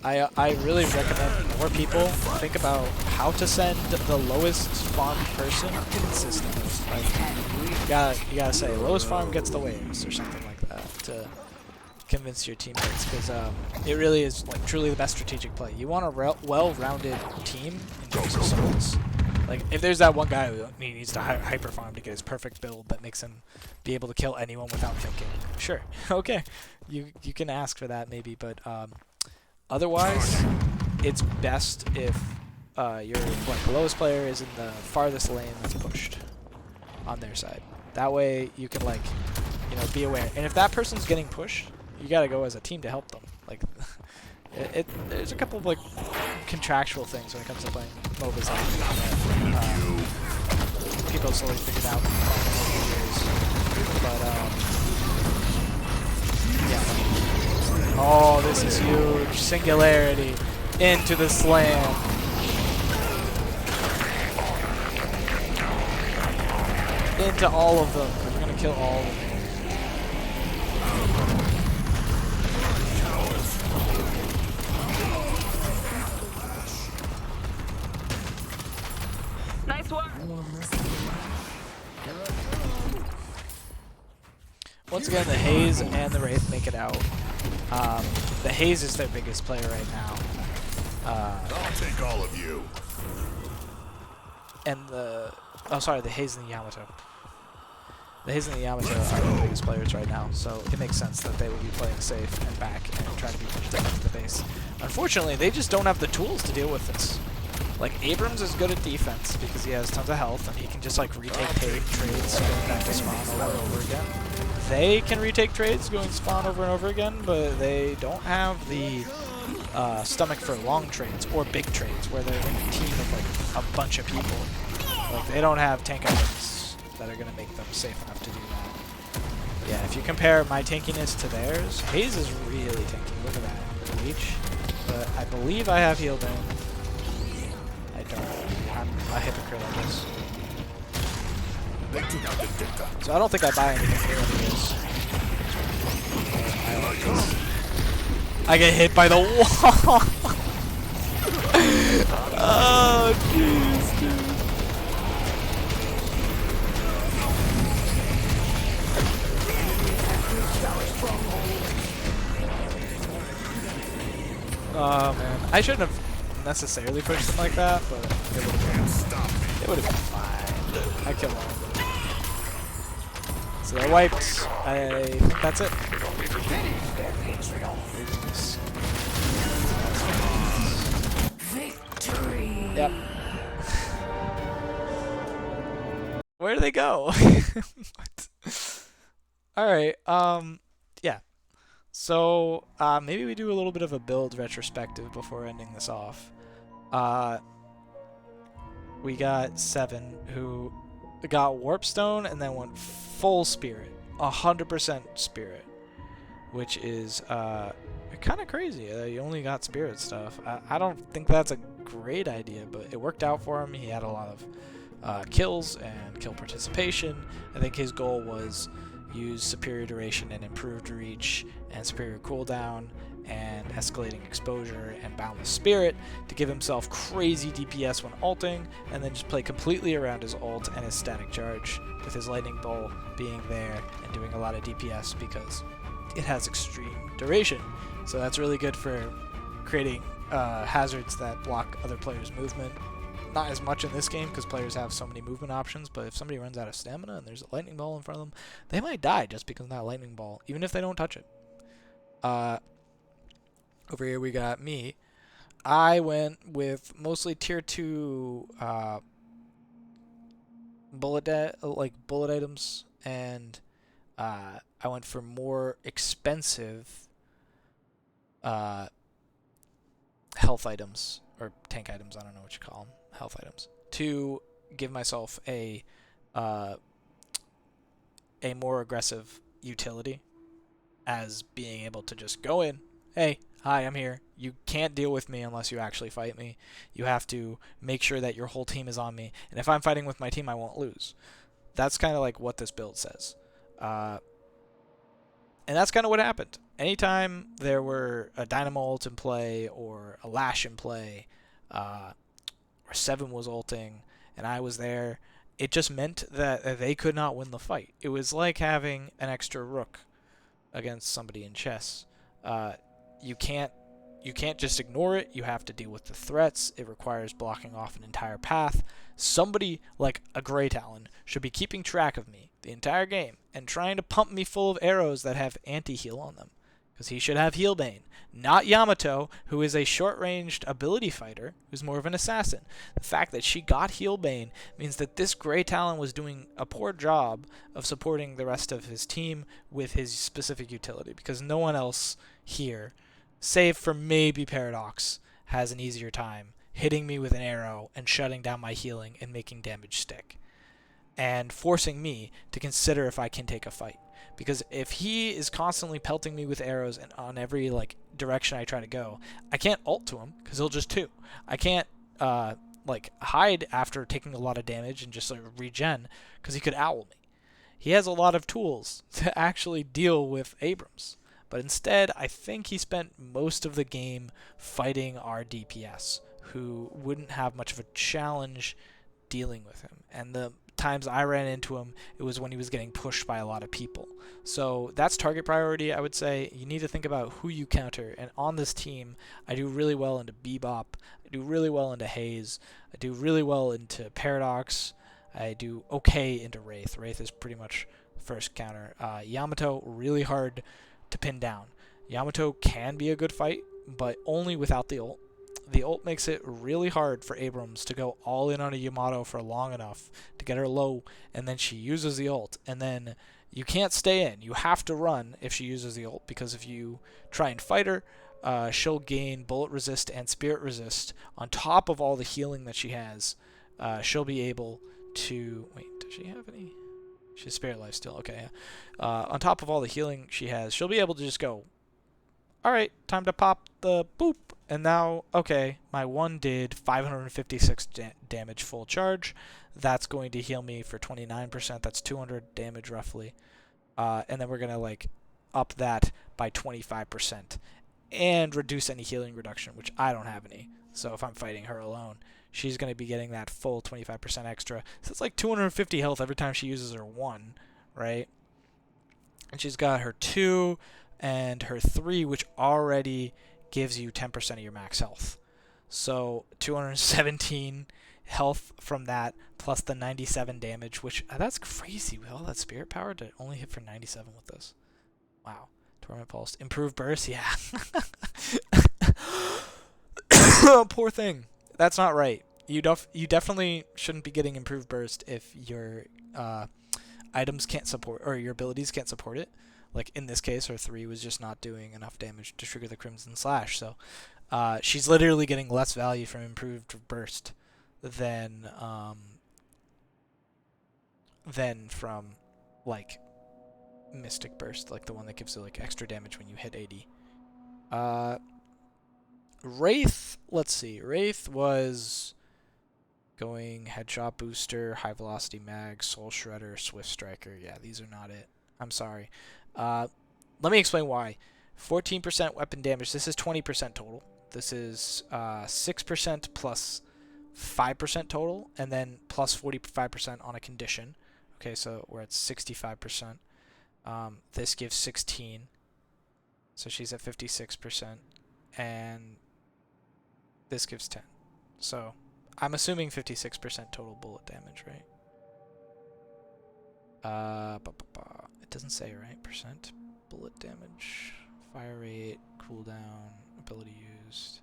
I really recommend more people think about how to send the lowest farm person consistently. Like, you gotta say lowest farm gets the waves or something like that to convince your teammates, because it really is like truly the best strategic play. You want a well-rounded team in terms of souls. Like if there's that one guy who needs to hyper farm to get his perfect build that makes him be able to kill anyone without thinking, sure, okay, you can ask for that maybe, but otherwise it's best if your like lowest player is in the farthest lane that's pushed on their side. That way you can like, you know, be aware. And if that person's getting pushed, you gotta go as a team to help them. Like, there's a couple of like contractual things when it comes to playing MOBAs that people slowly figured out over the years. But yeah. Oh, this is huge. Singularity into the slam. Into all of them. We're gonna kill all of them. Nice work. Once again, the Haze and the Wraith make it out. The Haze is their biggest player right now. I'll take all of you. And the... Oh, sorry, the Haze and the Yamato. The Haze and the Yamato are the biggest players right now, so it makes sense that they would be playing safe and back and trying to be defending the base. Unfortunately, they just don't have the tools to deal with this. Like, Abrams is good at defense because he has tons of health and he can just like retake trades going back to spawn over and over again. They can retake trades going spawn over and over again, but they don't have the stomach for long trades or big trades where they're in a team of like a bunch of people. Like, they don't have tank items that are going to make them safe enough to do that. Yeah, if you compare my tankiness to theirs, Haze is really tanky. Look at that. Leech. But I believe I have healed him. I don't. I'm a hypocrite, I guess. They took out the dicta. So I don't think I buy anything here anyways. I get hit by the wall! Oh, jeez, dude. Oh man, I shouldn't have necessarily pushed him like that, but it would have been fine. I killed all of them. So they're wiped. I think that's it. Victory. Yep. Where do they go? What? Alright, yeah. So, maybe we do a little bit of a build retrospective before ending this off. We got 7 who got Warpstone and then went full Spirit. 100% Spirit. Which is, kind of crazy. You only got Spirit stuff. I don't think that's a great idea, but it worked out for him. He had a lot of kills and kill participation. I think his goal was use superior duration and improved reach and superior cooldown and escalating exposure and boundless spirit to give himself crazy DPS when ulting, and then just play completely around his ult and his static charge with his lightning bolt being there and doing a lot of DPS because it has extreme duration. So that's really good for creating hazards that block other players' movement. Not as much in this game because players have so many movement options, but if somebody runs out of stamina and there's a lightning ball in front of them, they might die just because of that lightning ball, even if they don't touch it. Over here we got me. I went with mostly tier 2 bullet items, and I went for more expensive health items, or tank items, I don't know what you call them. Health items, to give myself a more aggressive utility, as being able to just go in, hey, hi, I'm here. You can't deal with me unless you actually fight me. You have to make sure that your whole team is on me, and if I'm fighting with my team, I won't lose. That's kind of like what this build says. And that's kind of what happened. Anytime there were a Dynamo ult in play, or a Lash in play, or 7 was ulting, and I was there, it just meant that they could not win the fight. It was like having an extra rook against somebody in chess. You can't just ignore it. You have to deal with the threats. It requires blocking off an entire path. Somebody like a Grey Talon should be keeping track of me the entire game and trying to pump me full of arrows that have anti-heal on them, because he should have Healbane, not Yamato, who is a short-ranged ability fighter, who's more of an assassin. The fact that she got Healbane means that this Grey Talon was doing a poor job of supporting the rest of his team with his specific utility, because no one else here, save for maybe Paradox, has an easier time hitting me with an arrow and shutting down my healing and making damage stick, and forcing me to consider if I can take a fight. Because if he is constantly pelting me with arrows and on every direction I try to go, I can't ult to him because he'll just 2. I can't hide after taking a lot of damage and just regen because he could owl me. He has a lot of tools to actually deal with Abrams. But instead, I think he spent most of the game fighting our DPS, who wouldn't have much of a challenge dealing with him. And the times I ran into him, it was when he was getting pushed by a lot of people. So that's target priority, I would say. You need to think about who you counter. And on this team, I do really well into Bebop. I do really well into Haze. I do really well into Paradox. I do okay into Wraith. Wraith is pretty much the first counter. Yamato, really hard to pin down. Yamato can be a good fight, but only without the ult. The ult makes it really hard for Abrams to go all in on a Yamato for long enough to get her low, and then she uses the ult, and then you can't stay in. You have to run if she uses the ult, because if you try and fight her, she'll gain bullet resist and spirit resist on top of all the healing that she has. She'll be able to... Wait, does she have any? She has spirit life still. Okay, yeah. On top of all the healing she has, she'll be able to just go, alright, time to pop the boop. And now, okay, my 1 did 556 damage full charge. That's going to heal me for 29%. That's 200 damage roughly. And then we're going to up that by 25% and reduce any healing reduction, which I don't have any. So if I'm fighting her alone, she's going to be getting that full 25% extra. So it's 250 health every time she uses her 1, right? And she's got her 2 and her 3, which already gives you 10% of your max health. So 217 health from that, plus the 97 damage, which that's crazy with all that spirit power to only hit for 97 with this. Wow. Torment Pulse. Improved burst, yeah. Poor thing. That's not right. You definitely shouldn't be getting improved burst if your items can't support, or your abilities can't support it. Like in this case, her 3 was just not doing enough damage to trigger the Crimson Slash. So she's literally getting less value from improved burst than from like Mystic Burst, like the one that gives you like extra damage when you hit 80. Wraith, let's see. Wraith was going Headshot Booster, High Velocity Mag, Soul Shredder, Swift Striker. Yeah, these are not it. I'm sorry. Let me explain why. 14% weapon damage. This is 20% total. This is 6% plus 5% total, and then plus 45% on a condition. Okay, so we're at 65%. This gives 16. So she's at 56%. And this gives 10. So I'm assuming 56% total bullet damage, right? It doesn't say, right? Percent bullet damage, fire rate, cooldown, ability used.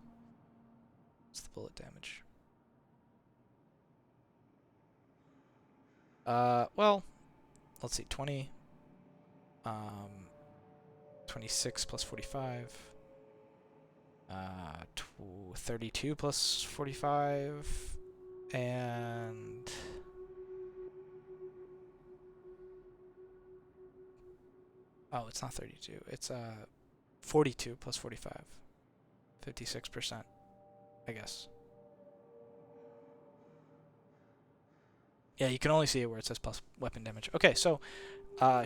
What's the bullet damage? Well, let's see, 20, 26 plus 45, 32 plus 45, and oh, it's not 32. It's 42 plus 45. 56%, I guess. Yeah, you can only see it where it says plus weapon damage. Okay, so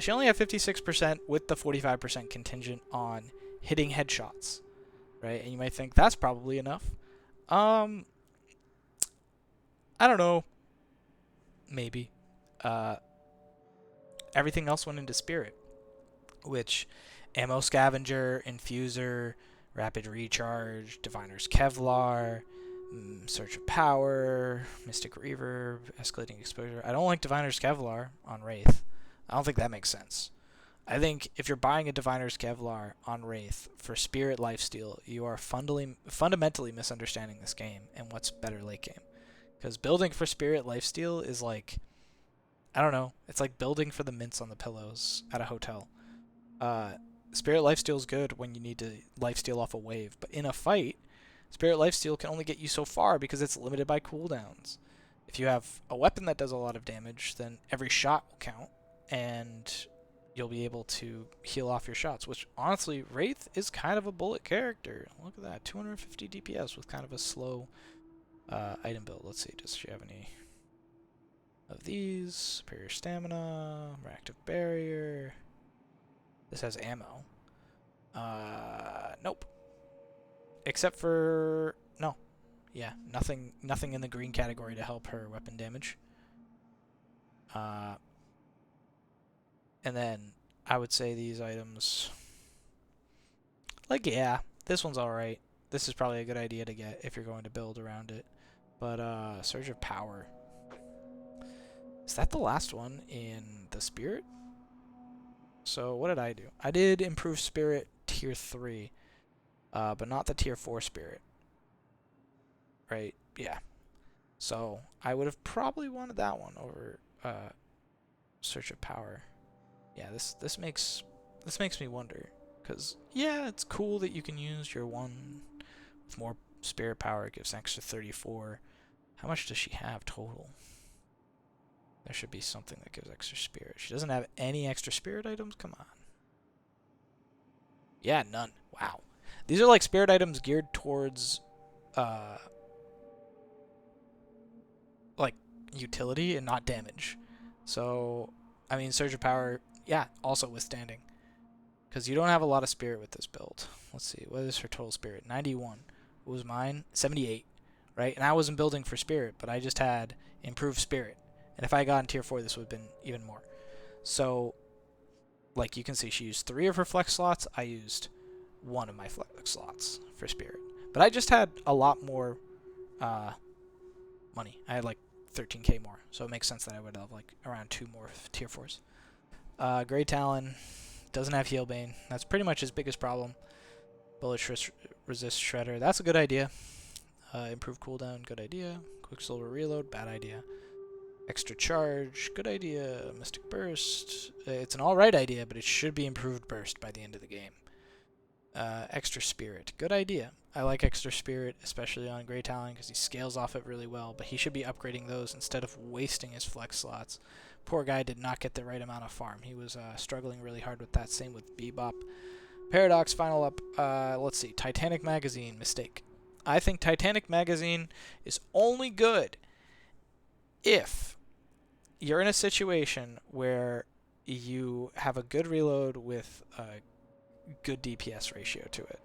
she only had 56% with the 45% contingent on hitting headshots, right? And you might think that's probably enough. I don't know. Maybe. Everything else went into Spirit, which Ammo Scavenger, Infuser, Rapid Recharge, Diviner's Kevlar, Search of Power, Mystic Reverb, Escalating Exposure. I don't like Diviner's Kevlar on Wraith. I don't think that makes sense. I think if you're buying a Diviner's Kevlar on Wraith for Spirit Lifesteal, you are fundamentally misunderstanding this game and what's better late game. Because building for Spirit Lifesteal is like, I don't know, it's like building for the mints on the pillows at a hotel. Spirit Lifesteal is good when you need to lifesteal off a wave, but in a fight, Spirit Lifesteal can only get you so far because it's limited by cooldowns. If you have a weapon that does a lot of damage, then every shot will count, and you'll be able to heal off your shots, which honestly, Wraith is kind of a bullet character. Look at that, 250 DPS with kind of a slow item build. Let's see, does she have any of these? Superior Stamina, Reactive Barrier. This has ammo. Nope. Except for no. Yeah, nothing in the green category to help her weapon damage. And then I would say these items, like, yeah, this one's alright. This is probably a good idea to get if you're going to build around it. But Surge of Power. Is that the last one in the Spirit? So what did I do? I did improve Spirit tier 3, but not the tier 4 Spirit. Right? Yeah. So I would have probably wanted that one over Search of Power. Yeah, this makes me wonder, because yeah, it's cool that you can use your one with more Spirit power. It gives an extra 34. How much does she have total? There should be something that gives extra Spirit. She doesn't have any extra Spirit items? Come on. Yeah, none. Wow. These are like Spirit items geared towards like utility and not damage. So, I mean, Surge of Power, yeah, also withstanding. Because you don't have a lot of Spirit with this build. Let's see, what is her total Spirit? 91. What was mine? 78, right? And I wasn't building for Spirit, but I just had improved Spirit. And if I got in tier 4, this would have been even more. So, like you can see, she used 3 of her flex slots. I used one of my flex slots for Spirit. But I just had a lot more money. I had like 13k more, so it makes sense that I would have like around 2 more tier 4s. Grey Talon doesn't have Heal Bane. That's pretty much his biggest problem. Bullet resist Shredder. That's a good idea. Improve cooldown. Good idea. Quicksilver reload. Bad idea. Extra charge. Good idea. Mystic Burst. It's an alright idea, but it should be improved burst by the end of the game. Extra Spirit. Good idea. I like Extra Spirit, especially on Grey Talon, because he scales off it really well, but he should be upgrading those instead of wasting his flex slots. Poor guy did not get the right amount of farm. He was struggling really hard with that. Same with Bebop. Paradox, final up. Let's see. Titanic Magazine. Mistake. I think Titanic Magazine is only good if you're in a situation where you have a good reload with a good DPS ratio to it.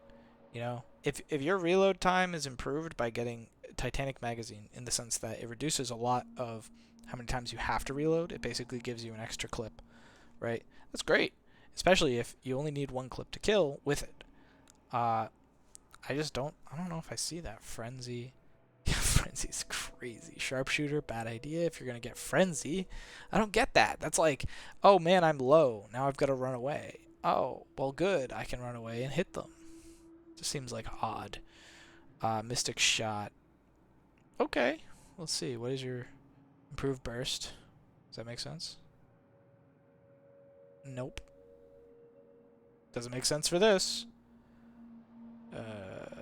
You know, if your reload time is improved by getting Titanic Magazine, in the sense that it reduces a lot of how many times you have to reload, it basically gives you an extra clip, right? That's great, especially if you only need 1 clip to kill with it. I don't know if I see that. Frenzy. Frenzy's crazy. Sharpshooter, bad idea if you're going to get Frenzy. I don't get that. That's like, oh man, I'm low. Now I've got to run away. Oh, well good. I can run away and hit them. Just seems like odd. Mystic Shot. Okay. Let's see. What is your improved burst? Does that make sense? Nope. Doesn't make sense for this.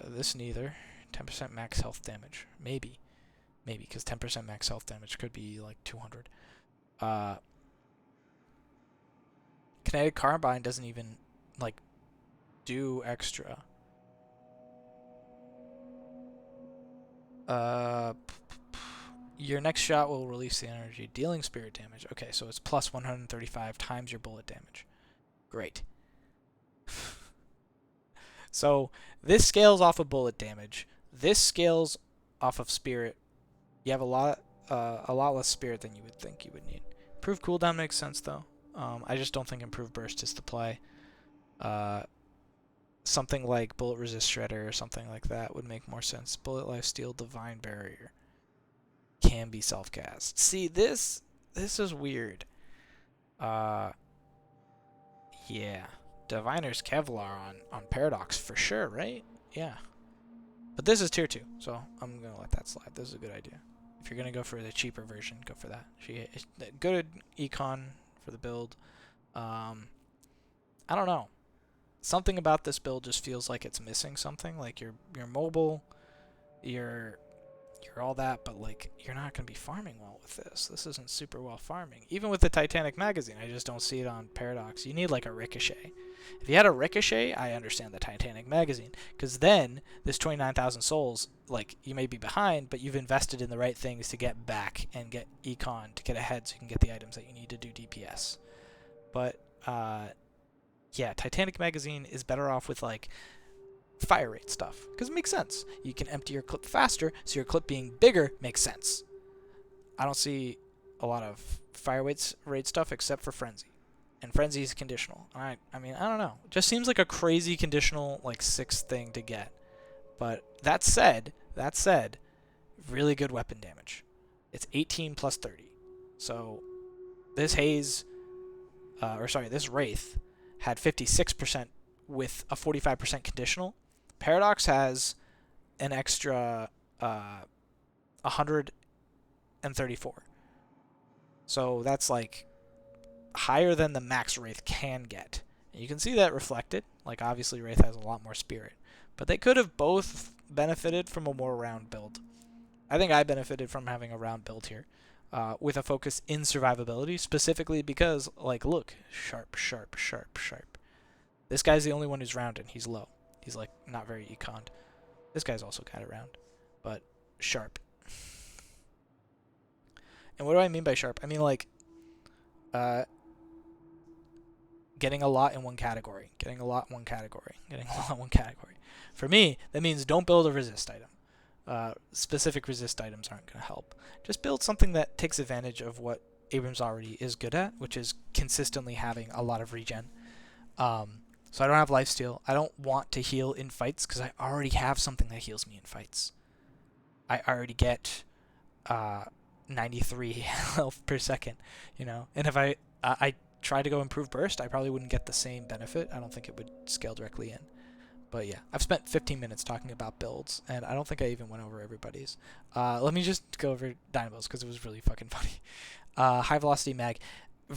This neither. 10% max health damage. Maybe, because 10% max health damage could be like 200. Kinetic Carbine doesn't even like do extra. Your next shot will release the energy, dealing spirit damage. Okay, so it's plus 135 times your bullet damage. Great. So this scales off of bullet damage. This scales off of spirit. You have a lot less spirit than you would think you would need. Improved cooldown makes sense though. I just don't think improved burst is the play. Something like bullet resist shredder or something like that would make more sense. Bullet lifesteal, divine barrier can be self-cast. See, this is weird. Yeah. Diviner's Kevlar on Paradox for sure, right? Yeah. But this is tier 2, so I'm going to let that slide. This is a good idea. If you're going to go for the cheaper version, go for that. Good econ for the build. I don't know. Something about this build just feels like it's missing something. Like you're mobile, you're all that, but like you're not going to be farming well with this. This isn't super well farming. Even with the Titanic Magazine, I just don't see it on Paradox. You need like a Ricochet. If you had a Ricochet, I understand the Titanic Magazine, because then this 29,000 souls, like you may be behind, but you've invested in the right things to get back and get econ to get ahead, so you can get the items that you need to do DPS. But yeah, Titanic Magazine is better off with like fire rate stuff, because it makes sense. You can empty your clip faster, so your clip being bigger makes sense. I don't see a lot of fire rate stuff except for Frenzy. And Frenzy is conditional. I mean, I don't know. It just seems like a crazy conditional, like, 6th thing to get. But that said, really good weapon damage. It's 18 plus 30. So this this Wraith had 56% with a 45% conditional. Paradox has an extra 134. So that's like higher than the max Wraith can get. And you can see that reflected. Like obviously Wraith has a lot more spirit. But they could have both benefited from a more round build. I think I benefited from having a round build here. With a focus in survivability, specifically because, like, look, sharp. This guy's the only one who's round and he's low. He's, like, not very econned. This guy's also kind of round, but sharp. And what do I mean by sharp? I mean, like, getting a lot in one category. For me, that means don't build a resist item. Specific resist items aren't going to help. Just build something that takes advantage of what Abrams already is good at, which is consistently having a lot of regen. So I don't have lifesteal. I don't want to heal in fights because I already have something that heals me in fights. I already get 93 health per second, you know. And if I try to go improve burst, I probably wouldn't get the same benefit. I don't think it would scale directly in. But yeah, I've spent 15 minutes talking about builds, and I don't think I even went over everybody's. Let me just go over Dynamo's because it was really fucking funny. High velocity mag,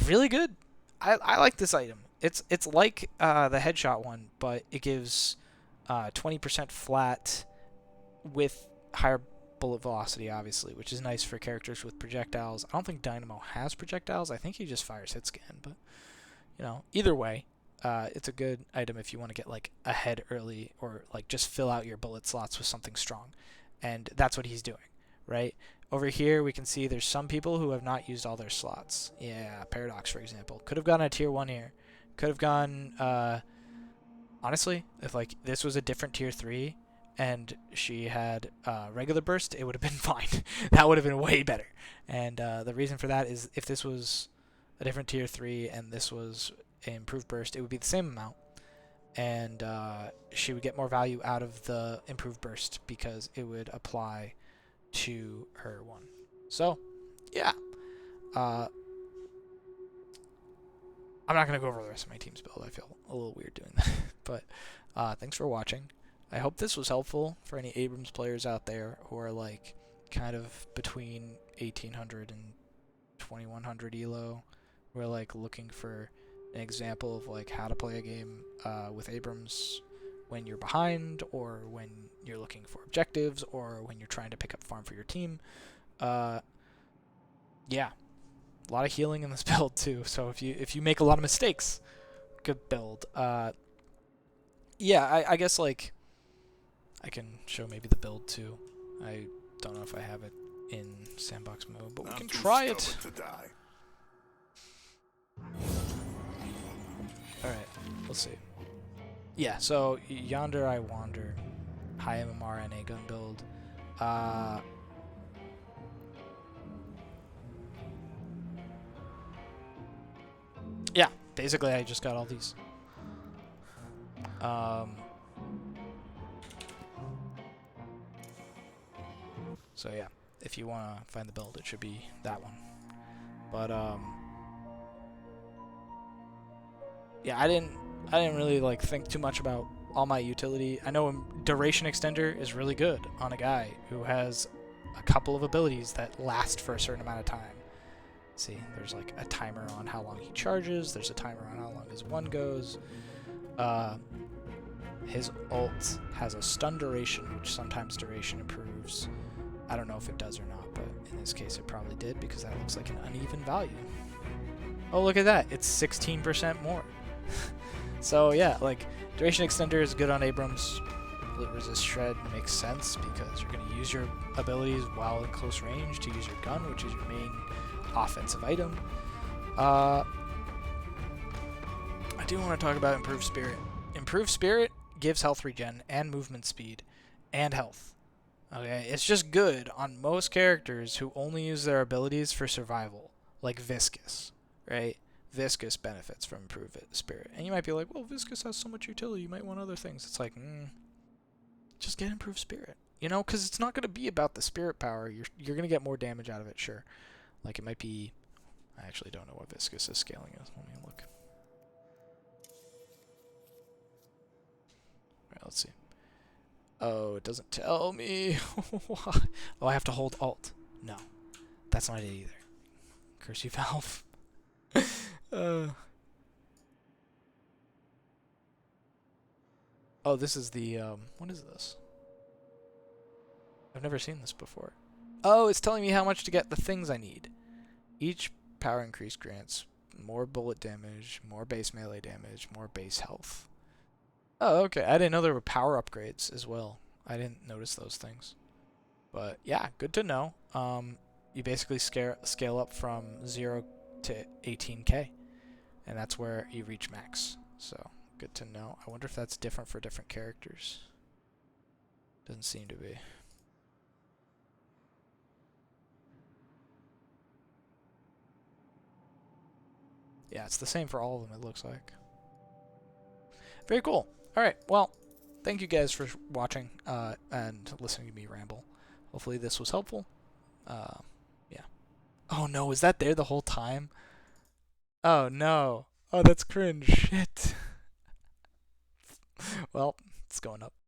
really good. I like this item. It's like the headshot one, but it gives 20% flat with higher bullet velocity, obviously, which is nice for characters with projectiles. I don't think Dynamo has projectiles. I think he just fires hit scan, but you know, either way, it's a good item if you want to get like ahead early or like just fill out your bullet slots with something strong, and that's what he's doing, right? Over here, we can see there's some people who have not used all their slots. Yeah, Paradox, for example. Could have gone a tier 1 here. Could have gone, honestly, if like this was a different tier 3 and she had regular burst, it would have been fine. That would have been way better. And the reason for that is if this was a different tier 3 and this was an improved burst, it would be the same amount. And she would get more value out of the improved burst because it would apply to her one. So, yeah. I'm not going to go over the rest of my team's build. I feel a little weird doing that. But thanks for watching. I hope this was helpful for any Abrams players out there who are like kind of between 1800 and 2100 elo. Who are like looking for an example of like how to play a game with Abrams when you're behind, or when you're looking for objectives, or when you're trying to pick up farm for your team. Yeah, a lot of healing in this build too. So if you make a lot of mistakes, good build. Yeah, I guess like I can show maybe the build too. I don't know if I have it in sandbox mode, but we can try it. All right, let's see. Yeah, so Yonder I Wander, high MMR NA gun build. Yeah, basically I just got all these. So yeah, if you want to find the build, it should be that one. But yeah, I didn't really like think too much about all my utility. I know duration extender is really good on a guy who has a couple of abilities that last for a certain amount of time. See, there's like a timer on how long he charges. There's a timer on how long his one goes. His ult has a stun duration, which sometimes duration improves. I don't know if it does or not, but in this case it probably did because that looks like an uneven value. Oh, look at that. It's 16% more. So yeah, like duration extender is good on Abrams. Bullet resist shred makes sense because you're going to use your abilities while in close range to use your gun, which is your main offensive item. I do want to talk about improved spirit. Improved spirit gives health regen and movement speed and health. Okay, it's just good on most characters who only use their abilities for survival, like Viscous, right? Viscous benefits from improved spirit. And you might be like, well, Viscous has so much utility, you might want other things. It's like, just get improved spirit. You know, because it's not going to be about the spirit power. You're going to get more damage out of it, sure. Like, it might be... I actually don't know what Viscous' scaling is. Let me look. Alright, let's see. Oh, it doesn't tell me. Oh, I have to hold Alt. No, that's not it either. Curse you, Valve. Oh, this is the, what is this? I've never seen this before. Oh, it's telling me how much to get the things I need. Each power increase grants more bullet damage, more base melee damage, more base health. Oh, okay. I didn't know there were power upgrades as well. I didn't notice those things. But yeah, good to know. You basically scale up from 0 to 18k. And that's where you reach max. So, good to know. I wonder if that's different for different characters. Doesn't seem to be. Yeah, it's the same for all of them, it looks like. Very cool. All right. Well, thank you guys for watching and listening to me ramble. Hopefully this was helpful. Yeah. Oh no, is that there the whole time? Oh no. Oh, that's cringe. Shit. Well, it's going up.